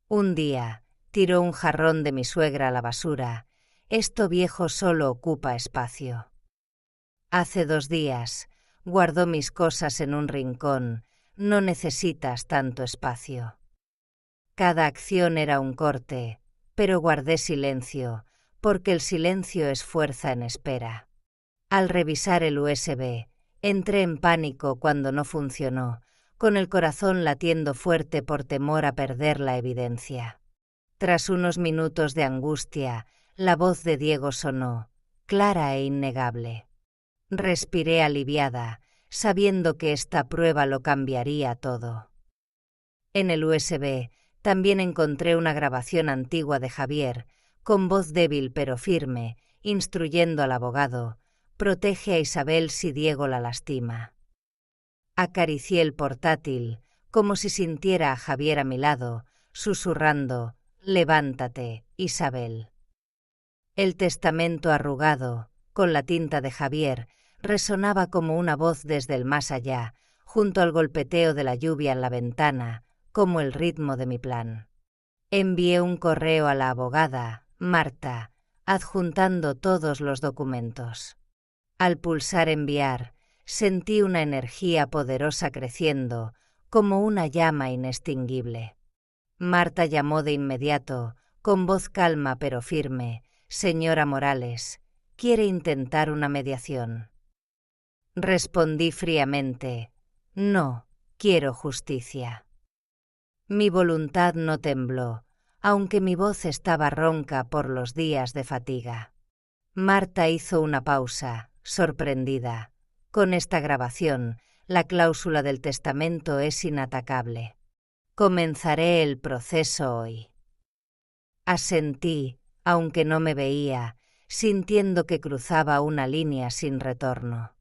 Un día, tiró un jarrón de mi suegra a la basura, esto viejo solo ocupa espacio. Hace 2 días, guardó mis cosas en un rincón, no necesitas tanto espacio. Cada acción era un corte, pero guardé silencio, porque el silencio es fuerza en espera. Al revisar el USB, entré en pánico cuando no funcionó, con el corazón latiendo fuerte por temor a perder la evidencia. Tras unos minutos de angustia, la voz de Diego sonó, clara e innegable. Respiré aliviada, sabiendo que esta prueba lo cambiaría todo. En el USB También encontré una grabación antigua de Javier, con voz débil pero firme, instruyendo al abogado: protege a Isabel si Diego la lastima. Acaricié el portátil, como si sintiera a Javier a mi lado, susurrando: levántate, Isabel. El testamento arrugado, con la tinta de Javier, resonaba como una voz desde el más allá, junto al golpeteo de la lluvia en la ventana, como el ritmo de mi plan. Envié un correo a la abogada, Marta, adjuntando todos los documentos. Al pulsar enviar, sentí una energía poderosa creciendo, como una llama inextinguible. Marta llamó de inmediato, con voz calma pero firme: señora Morales, ¿quiere intentar una mediación? Respondí fríamente: no, quiero justicia. Mi voluntad no tembló, aunque mi voz estaba ronca por los días de fatiga. Marta hizo una pausa, sorprendida. Con esta grabación, la cláusula del testamento es inatacable. Comenzaré el proceso hoy. Asentí, aunque no me veía, sintiendo que cruzaba una línea sin retorno.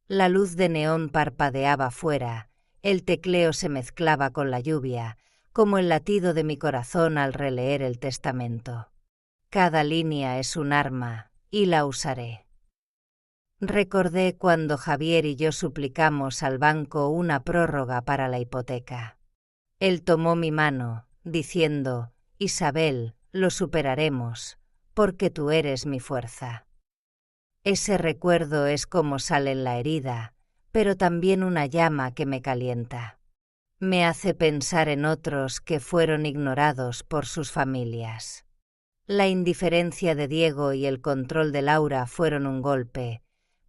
La luz de neón parpadeaba fuera, el tecleo se mezclaba con la lluvia, como el latido de mi corazón al releer el testamento. Cada línea es un arma, y la usaré. Recordé cuando Javier y yo suplicamos al banco una prórroga para la hipoteca. Él tomó mi mano, diciendo: Isabel, lo superaremos, porque tú eres mi fuerza. Ese recuerdo es como sal en la herida, pero también una llama que me calienta. Me hace pensar en otros que fueron ignorados por sus familias. La indiferencia de Diego y el control de Laura fueron un golpe,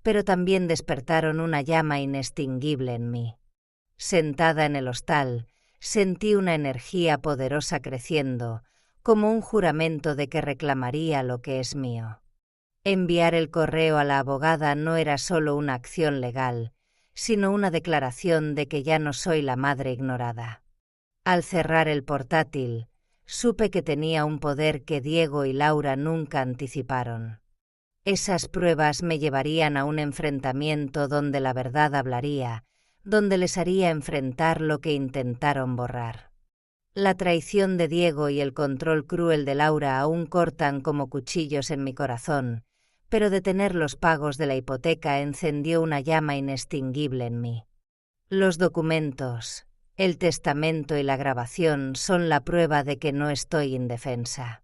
pero también despertaron una llama inextinguible en mí. Sentada en el hostal, sentí una energía poderosa creciendo, como un juramento de que reclamaría lo que es mío. Enviar el correo a la abogada no era solo una acción legal, sino una declaración de que ya no soy la madre ignorada. Al cerrar el portátil, supe que tenía un poder que Diego y Laura nunca anticiparon. Esas pruebas me llevarían a un enfrentamiento donde la verdad hablaría, donde les haría enfrentar lo que intentaron borrar. La traición de Diego y el control cruel de Laura aún cortan como cuchillos en mi corazón, pero detener los pagos de la hipoteca encendió una llama inextinguible en mí. Los documentos, el testamento y la grabación son la prueba de que no estoy indefensa.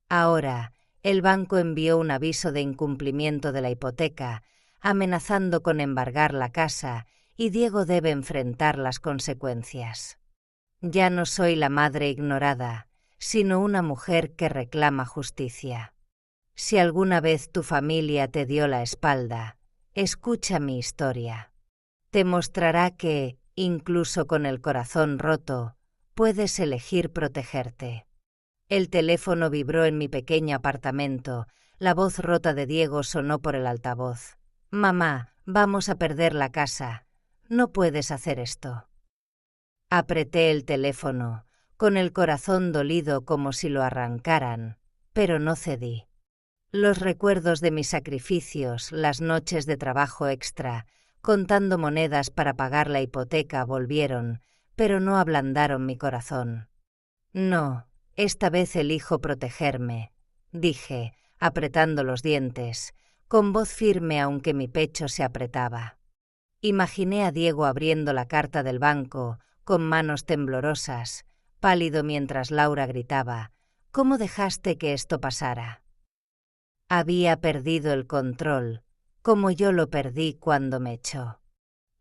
Ahora, el banco envió un aviso de incumplimiento de la hipoteca, amenazando con embargar la casa, y Diego debe enfrentar las consecuencias. Ya no soy la madre ignorada, sino una mujer que reclama justicia. Si alguna vez tu familia te dio la espalda, escucha mi historia. Te mostrará que, incluso con el corazón roto, puedes elegir protegerte. El teléfono vibró en mi pequeño apartamento, la voz rota de Diego sonó por el altavoz. Mamá, vamos a perder la casa. No puedes hacer esto. Apreté el teléfono, con el corazón dolido como si lo arrancaran, pero no cedí. Los recuerdos de mis sacrificios, las noches de trabajo extra, contando monedas para pagar la hipoteca volvieron, pero no ablandaron mi corazón. No, esta vez elijo protegerme, dije, apretando los dientes, con voz firme aunque mi pecho se apretaba. Imaginé a Diego abriendo la carta del banco, con manos temblorosas, pálido mientras Laura gritaba: ¿Cómo dejaste que esto pasara? Había perdido el control, como yo lo perdí cuando me echó.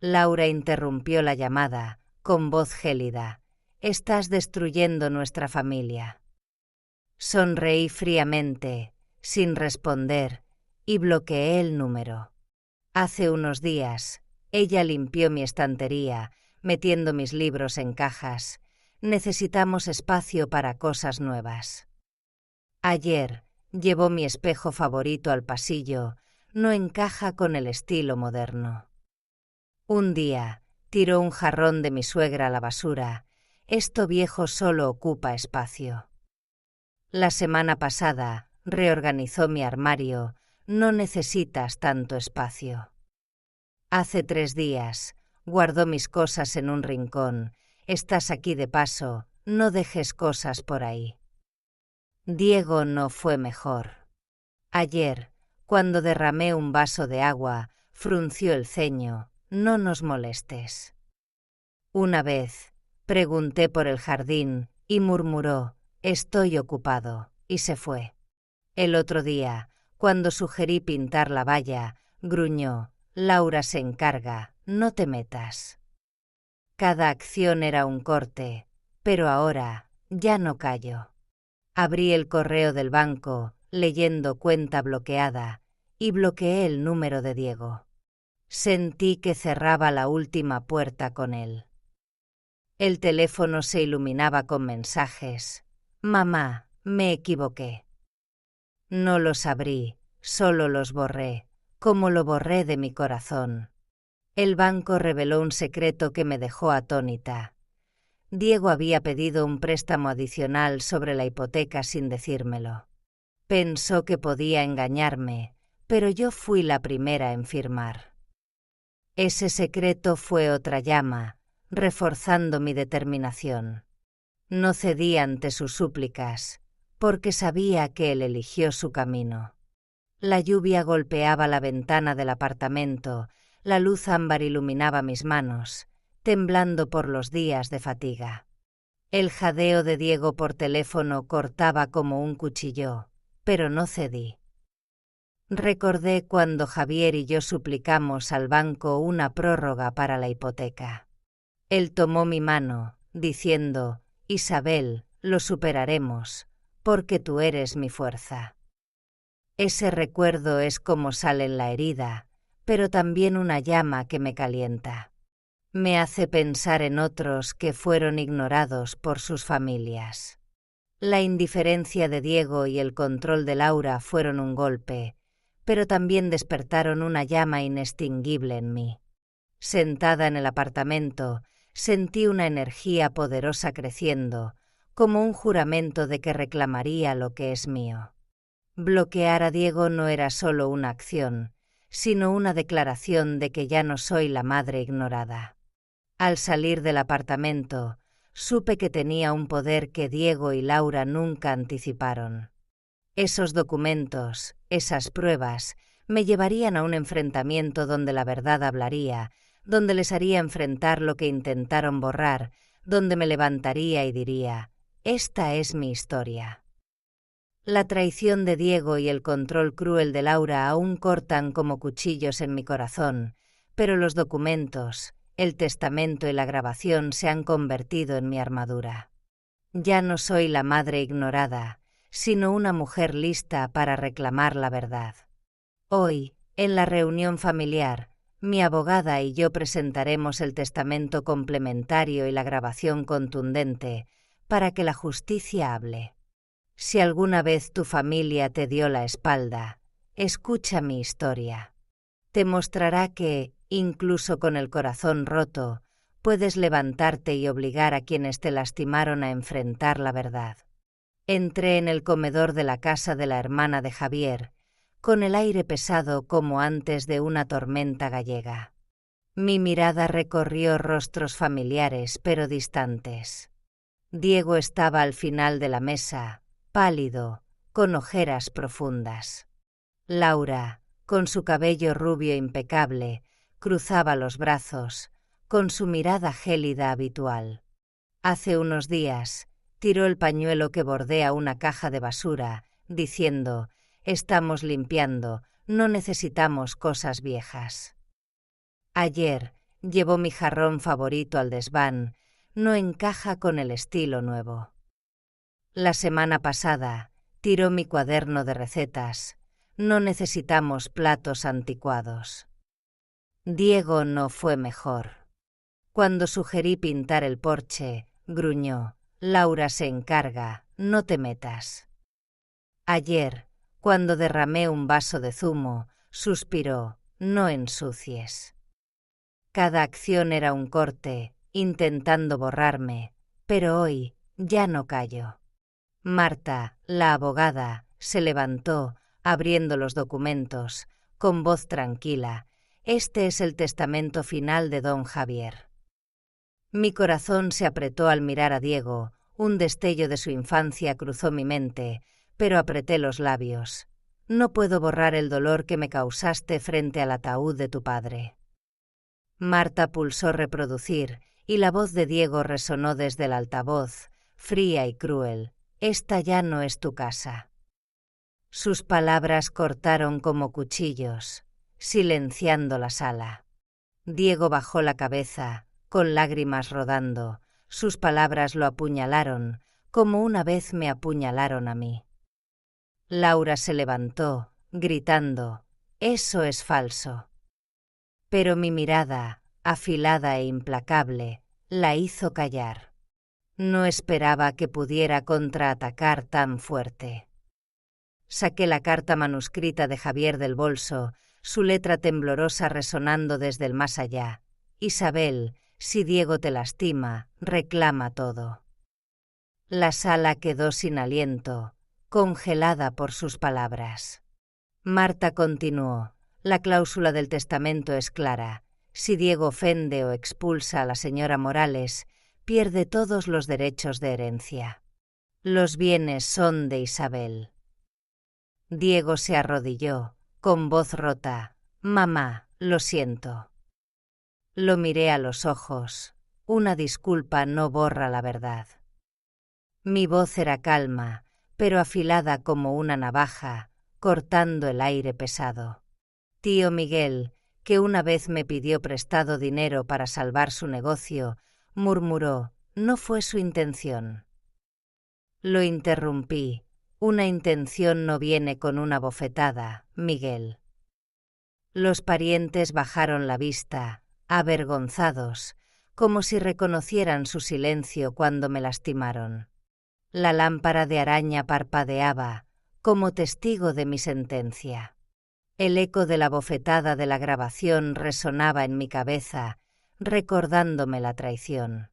Laura interrumpió la llamada, con voz gélida: Estás destruyendo nuestra familia. Sonreí fríamente, sin responder, y bloqueé el número. Hace unos días, ella limpió mi estantería, metiendo mis libros en cajas. Necesitamos espacio para cosas nuevas. Ayer, llevó mi espejo favorito al pasillo, no encaja con el estilo moderno. Un día, tiró un jarrón de mi suegra a la basura. Esto viejo solo ocupa espacio. La semana pasada reorganizó mi armario. No necesitas tanto espacio. Hace 3 días guardó mis cosas en un rincón. Estás aquí de paso, no dejes cosas por ahí. Diego no fue mejor. Ayer, cuando derramé un vaso de agua, frunció el ceño. No nos molestes. Una vez, pregunté por el jardín y murmuró, estoy ocupado, y se fue. El otro día, cuando sugerí pintar la valla, gruñó, Laura se encarga, no te metas. Cada acción era un corte, pero ahora ya no callo. Abrí el correo del banco, leyendo cuenta bloqueada, y bloqueé el número de Diego. Sentí que cerraba la última puerta con él. El teléfono se iluminaba con mensajes. Mamá, me equivoqué. No los abrí, solo los borré, como lo borré de mi corazón. El banco reveló un secreto que me dejó atónita. Diego había pedido un préstamo adicional sobre la hipoteca sin decírmelo. Pensó que podía engañarme, pero yo fui la primera en firmar. Ese secreto fue otra llama, reforzando mi determinación. No cedí ante sus súplicas, porque sabía que él eligió su camino. La lluvia golpeaba la ventana del apartamento, la luz ámbar iluminaba mis manos, temblando por los días de fatiga. El jadeo de Diego por teléfono cortaba como un cuchillo, pero no cedí. Recordé cuando Javier y yo suplicamos al banco una prórroga para la hipoteca. Él tomó mi mano, diciendo, Isabel, lo superaremos, porque tú eres mi fuerza. Ese recuerdo es como sal en la herida, pero también una llama que me calienta. Me hace pensar en otros que fueron ignorados por sus familias. La indiferencia de Diego y el control de Laura fueron un golpe, pero también despertaron una llama inextinguible en mí. Sentada en el apartamento, sentí una energía poderosa creciendo, como un juramento de que reclamaría lo que es mío. Bloquear a Diego no era solo una acción, sino una declaración de que ya no soy la madre ignorada. Al salir del apartamento, supe que tenía un poder que Diego y Laura nunca anticiparon. Esos documentos, esas pruebas, me llevarían a un enfrentamiento donde la verdad hablaría, donde les haría enfrentar lo que intentaron borrar, donde me levantaría y diría, esta es mi historia. La traición de Diego y el control cruel de Laura aún cortan como cuchillos en mi corazón, pero los documentos, el testamento y la grabación se han convertido en mi armadura. Ya no soy la madre ignorada, sino una mujer lista para reclamar la verdad. Hoy, en la reunión familiar, mi abogada y yo presentaremos el testamento complementario y la grabación contundente para que la justicia hable. Si alguna vez tu familia te dio la espalda, escucha mi historia. Te mostrará que, incluso con el corazón roto, puedes levantarte y obligar a quienes te lastimaron a enfrentar la verdad. Entré en el comedor de la casa de la hermana de Javier, con el aire pesado como antes de una tormenta gallega. Mi mirada recorrió rostros familiares pero distantes. Diego estaba al final de la mesa, pálido, con ojeras profundas. Laura, con su cabello rubio impecable, cruzaba los brazos, con su mirada gélida habitual. Hace unos días, tiró el pañuelo que bordea una caja de basura, diciendo, «Estamos limpiando, no necesitamos cosas viejas». Ayer, llevó mi jarrón favorito al desván, no encaja con el estilo nuevo. La semana pasada, tiró mi cuaderno de recetas, no necesitamos platos anticuados. Diego no fue mejor. Cuando sugerí pintar el porche, gruñó, Laura se encarga, no te metas. Ayer, cuando derramé un vaso de zumo, suspiró, no ensucies. Cada acción era un corte, intentando borrarme, Pero hoy ya no callo. Marta, la abogada, se levantó, abriendo los documentos, con voz tranquila. Este es el testamento final de don Javier. Mi corazón se apretó al mirar a Diego, un destello de su infancia cruzó mi mente, pero apreté los labios. No puedo borrar el dolor que me causaste frente al ataúd de tu padre. Marta pulsó reproducir, y la voz de Diego resonó desde el altavoz, fría y cruel. Esta ya no es tu casa. Sus palabras cortaron como cuchillos, silenciando la sala. Diego bajó la cabeza, con lágrimas rodando. Sus palabras lo apuñalaron, como una vez me apuñalaron a mí. Laura se levantó, gritando: «Eso es falso». Pero mi mirada, afilada e implacable, la hizo callar. No esperaba que pudiera contraatacar tan fuerte. Saqué la carta manuscrita de Javier del bolso, su letra temblorosa resonando desde el más allá. «Isabel, si Diego te lastima, reclama todo». La sala quedó sin aliento, congelada por sus palabras. Marta continuó: «La cláusula del testamento es clara. Si Diego ofende o expulsa a la señora Morales, pierde todos los derechos de herencia. Los bienes son de Isabel». Diego se arrodilló, con voz rota: «Mamá, lo siento». Lo miré a los ojos. Una disculpa no borra la verdad. Mi voz era calma, pero afilada como una navaja, cortando el aire pesado. Tío Miguel, que una vez me pidió prestado dinero para salvar su negocio, murmuró: «No fue su intención». Lo interrumpí: «Una intención no viene con una bofetada, Miguel». Los parientes bajaron la vista, avergonzados, como si reconocieran su silencio cuando me lastimaron. La lámpara de araña parpadeaba, como testigo de mi sentencia. El eco de la bofetada de la grabación resonaba en mi cabeza, recordándome la traición.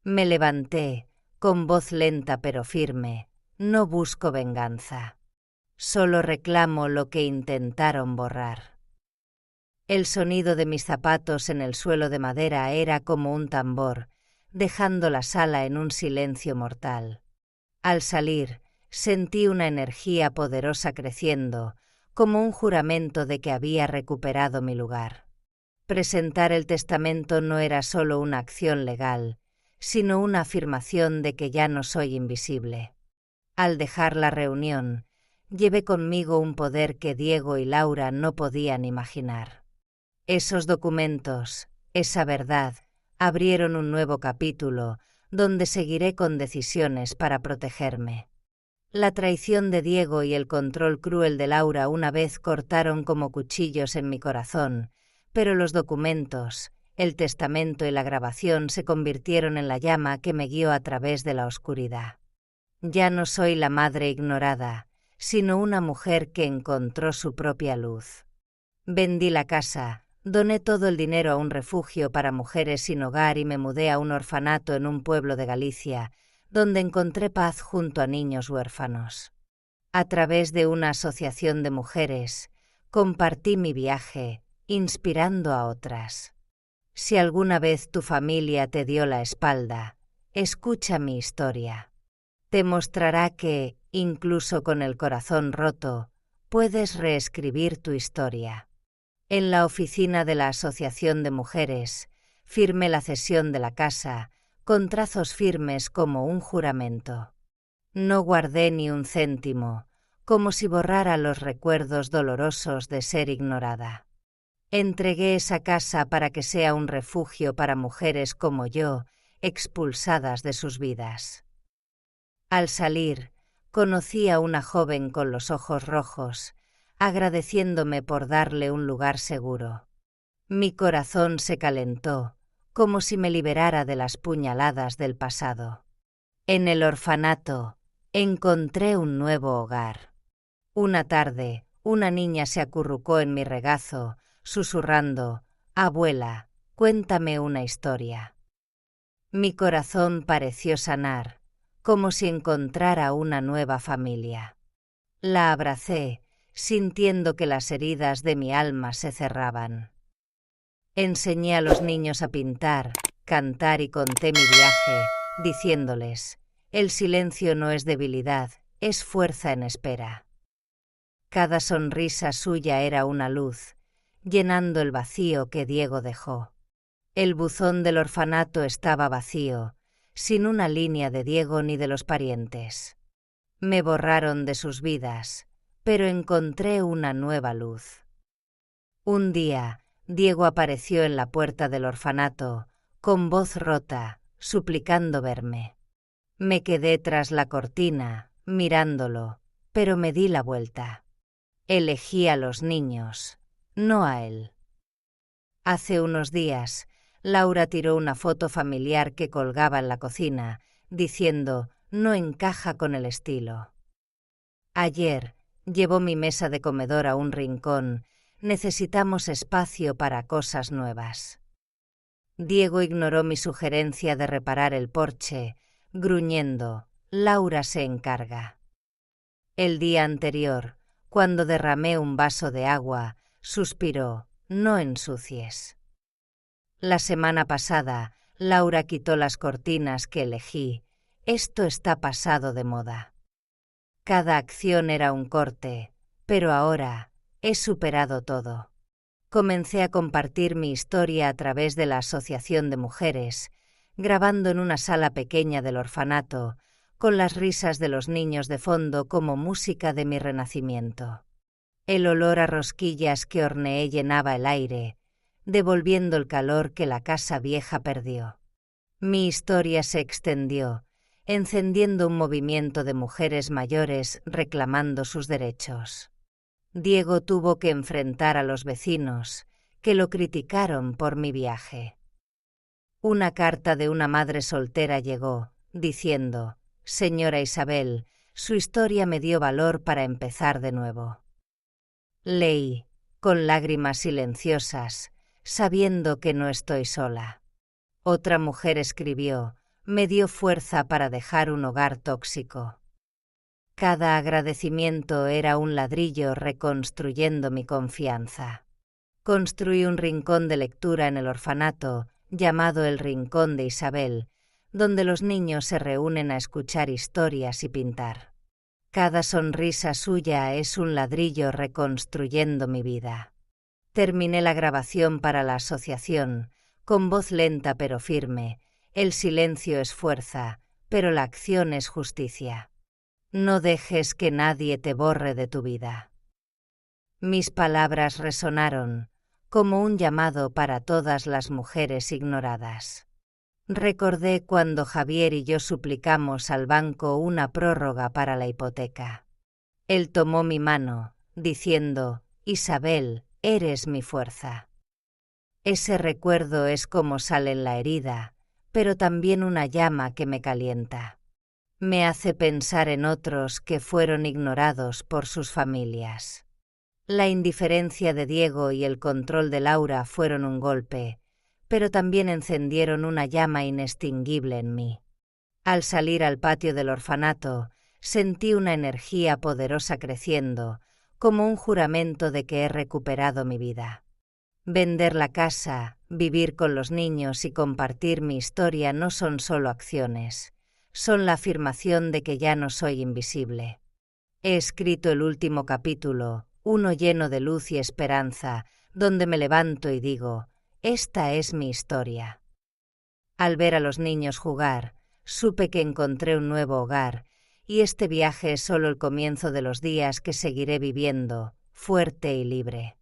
Me levanté, con voz lenta pero firme: «No busco venganza. Solo reclamo lo que intentaron borrar». El sonido de mis zapatos en el suelo de madera era como un tambor, dejando la sala en un silencio mortal. Al salir, sentí una energía poderosa creciendo, como un juramento de que había recuperado mi lugar. Presentar el testamento no era solo una acción legal, sino una afirmación de que ya no soy invisible. Al dejar la reunión, llevé conmigo un poder que Diego y Laura no podían imaginar. Esos documentos, esa verdad, abrieron un nuevo capítulo, donde seguiré con decisiones para protegerme. La traición de Diego y el control cruel de Laura una vez cortaron como cuchillos en mi corazón, pero los documentos, el testamento y la grabación se convirtieron en la llama que me guió a través de la oscuridad. Ya no soy la madre ignorada, sino una mujer que encontró su propia luz. Vendí la casa, doné todo el dinero a un refugio para mujeres sin hogar y me mudé a un orfanato en un pueblo de Galicia, donde encontré paz junto a niños huérfanos. A través de una asociación de mujeres, compartí mi viaje, inspirando a otras. Si alguna vez tu familia te dio la espalda, escucha mi historia. Te mostrará que, incluso con el corazón roto, puedes reescribir tu historia. En la oficina de la Asociación de Mujeres, firmé la cesión de la casa, con trazos firmes como un juramento. No guardé ni un céntimo, como si borrara los recuerdos dolorosos de ser ignorada. Entregué esa casa para que sea un refugio para mujeres como yo, expulsadas de sus vidas. Al salir, conocí a una joven con los ojos rojos, agradeciéndome por darle un lugar seguro. Mi corazón se calentó, como si me liberara de las puñaladas del pasado. En el orfanato, encontré un nuevo hogar. Una tarde, una niña se acurrucó en mi regazo, susurrando: «Abuela, cuéntame una historia». Mi corazón pareció sanar, como si encontrara una nueva familia. La abracé, sintiendo que las heridas de mi alma se cerraban. Enseñé a los niños a pintar, cantar y conté mi viaje, diciéndoles: el silencio no es debilidad, es fuerza en espera. Cada sonrisa suya era una luz, llenando el vacío que Diego dejó. El buzón del orfanato estaba vacío, sin una línea de Diego ni de los parientes. Me borraron de sus vidas, pero encontré una nueva luz. Un día, Diego apareció en la puerta del orfanato, con voz rota, suplicando verme. Me quedé tras la cortina, mirándolo, pero me di la vuelta. Elegí a los niños, no a él. Hace unos días, Laura tiró una foto familiar que colgaba en la cocina, diciendo: no encaja con el estilo. Ayer, llevó mi mesa de comedor a un rincón. Necesitamos espacio para cosas nuevas. Diego ignoró mi sugerencia de reparar el porche, gruñendo: Laura se encarga. El día anterior, cuando derramé un vaso de agua, suspiró: no ensucies. La semana pasada, Laura quitó las cortinas que elegí. Esto está pasado de moda. Cada acción era un corte, pero ahora he superado todo. Comencé a compartir mi historia a través de la Asociación de Mujeres, grabando en una sala pequeña del orfanato, con las risas de los niños de fondo como música de mi renacimiento. El olor a rosquillas que horneé llenaba el aire, devolviendo el calor que la casa vieja perdió. Mi historia se extendió, encendiendo un movimiento de mujeres mayores reclamando sus derechos. Diego tuvo que enfrentar a los vecinos, que lo criticaron por mi viaje. Una carta de una madre soltera llegó, diciendo: Señora Isabel, su historia me dio valor para empezar de nuevo. Leí, con lágrimas silenciosas, sabiendo que no estoy sola. Otra mujer escribió: me dio fuerza para dejar un hogar tóxico. Cada agradecimiento era un ladrillo reconstruyendo mi confianza. Construí un rincón de lectura en el orfanato, llamado el Rincón de Isabel, donde los niños se reúnen a escuchar historias y pintar. Cada sonrisa suya es un ladrillo reconstruyendo mi vida. Terminé la grabación para la asociación, con voz lenta pero firme: el silencio es fuerza, pero la acción es justicia. No dejes que nadie te borre de tu vida. Mis palabras resonaron como un llamado para todas las mujeres ignoradas. Recordé cuando Javier y yo suplicamos al banco una prórroga para la hipoteca. Él tomó mi mano, diciendo: Isabel, eres mi fuerza. Ese recuerdo es como sal en la herida, pero también una llama que me calienta. Me hace pensar en otros que fueron ignorados por sus familias. La indiferencia de Diego y el control de Laura fueron un golpe, pero también encendieron una llama inextinguible en mí. Al salir al patio del orfanato, sentí una energía poderosa creciendo, como un juramento de que he recuperado mi vida. Vender la casa, vivir con los niños y compartir mi historia no son solo acciones. Son la afirmación de que ya no soy invisible. He escrito el último capítulo, uno lleno de luz y esperanza, donde me levanto y digo: esta es mi historia. Al ver a los niños jugar, supe que encontré un nuevo hogar, y este viaje es solo el comienzo de los días que seguiré viviendo, fuerte y libre.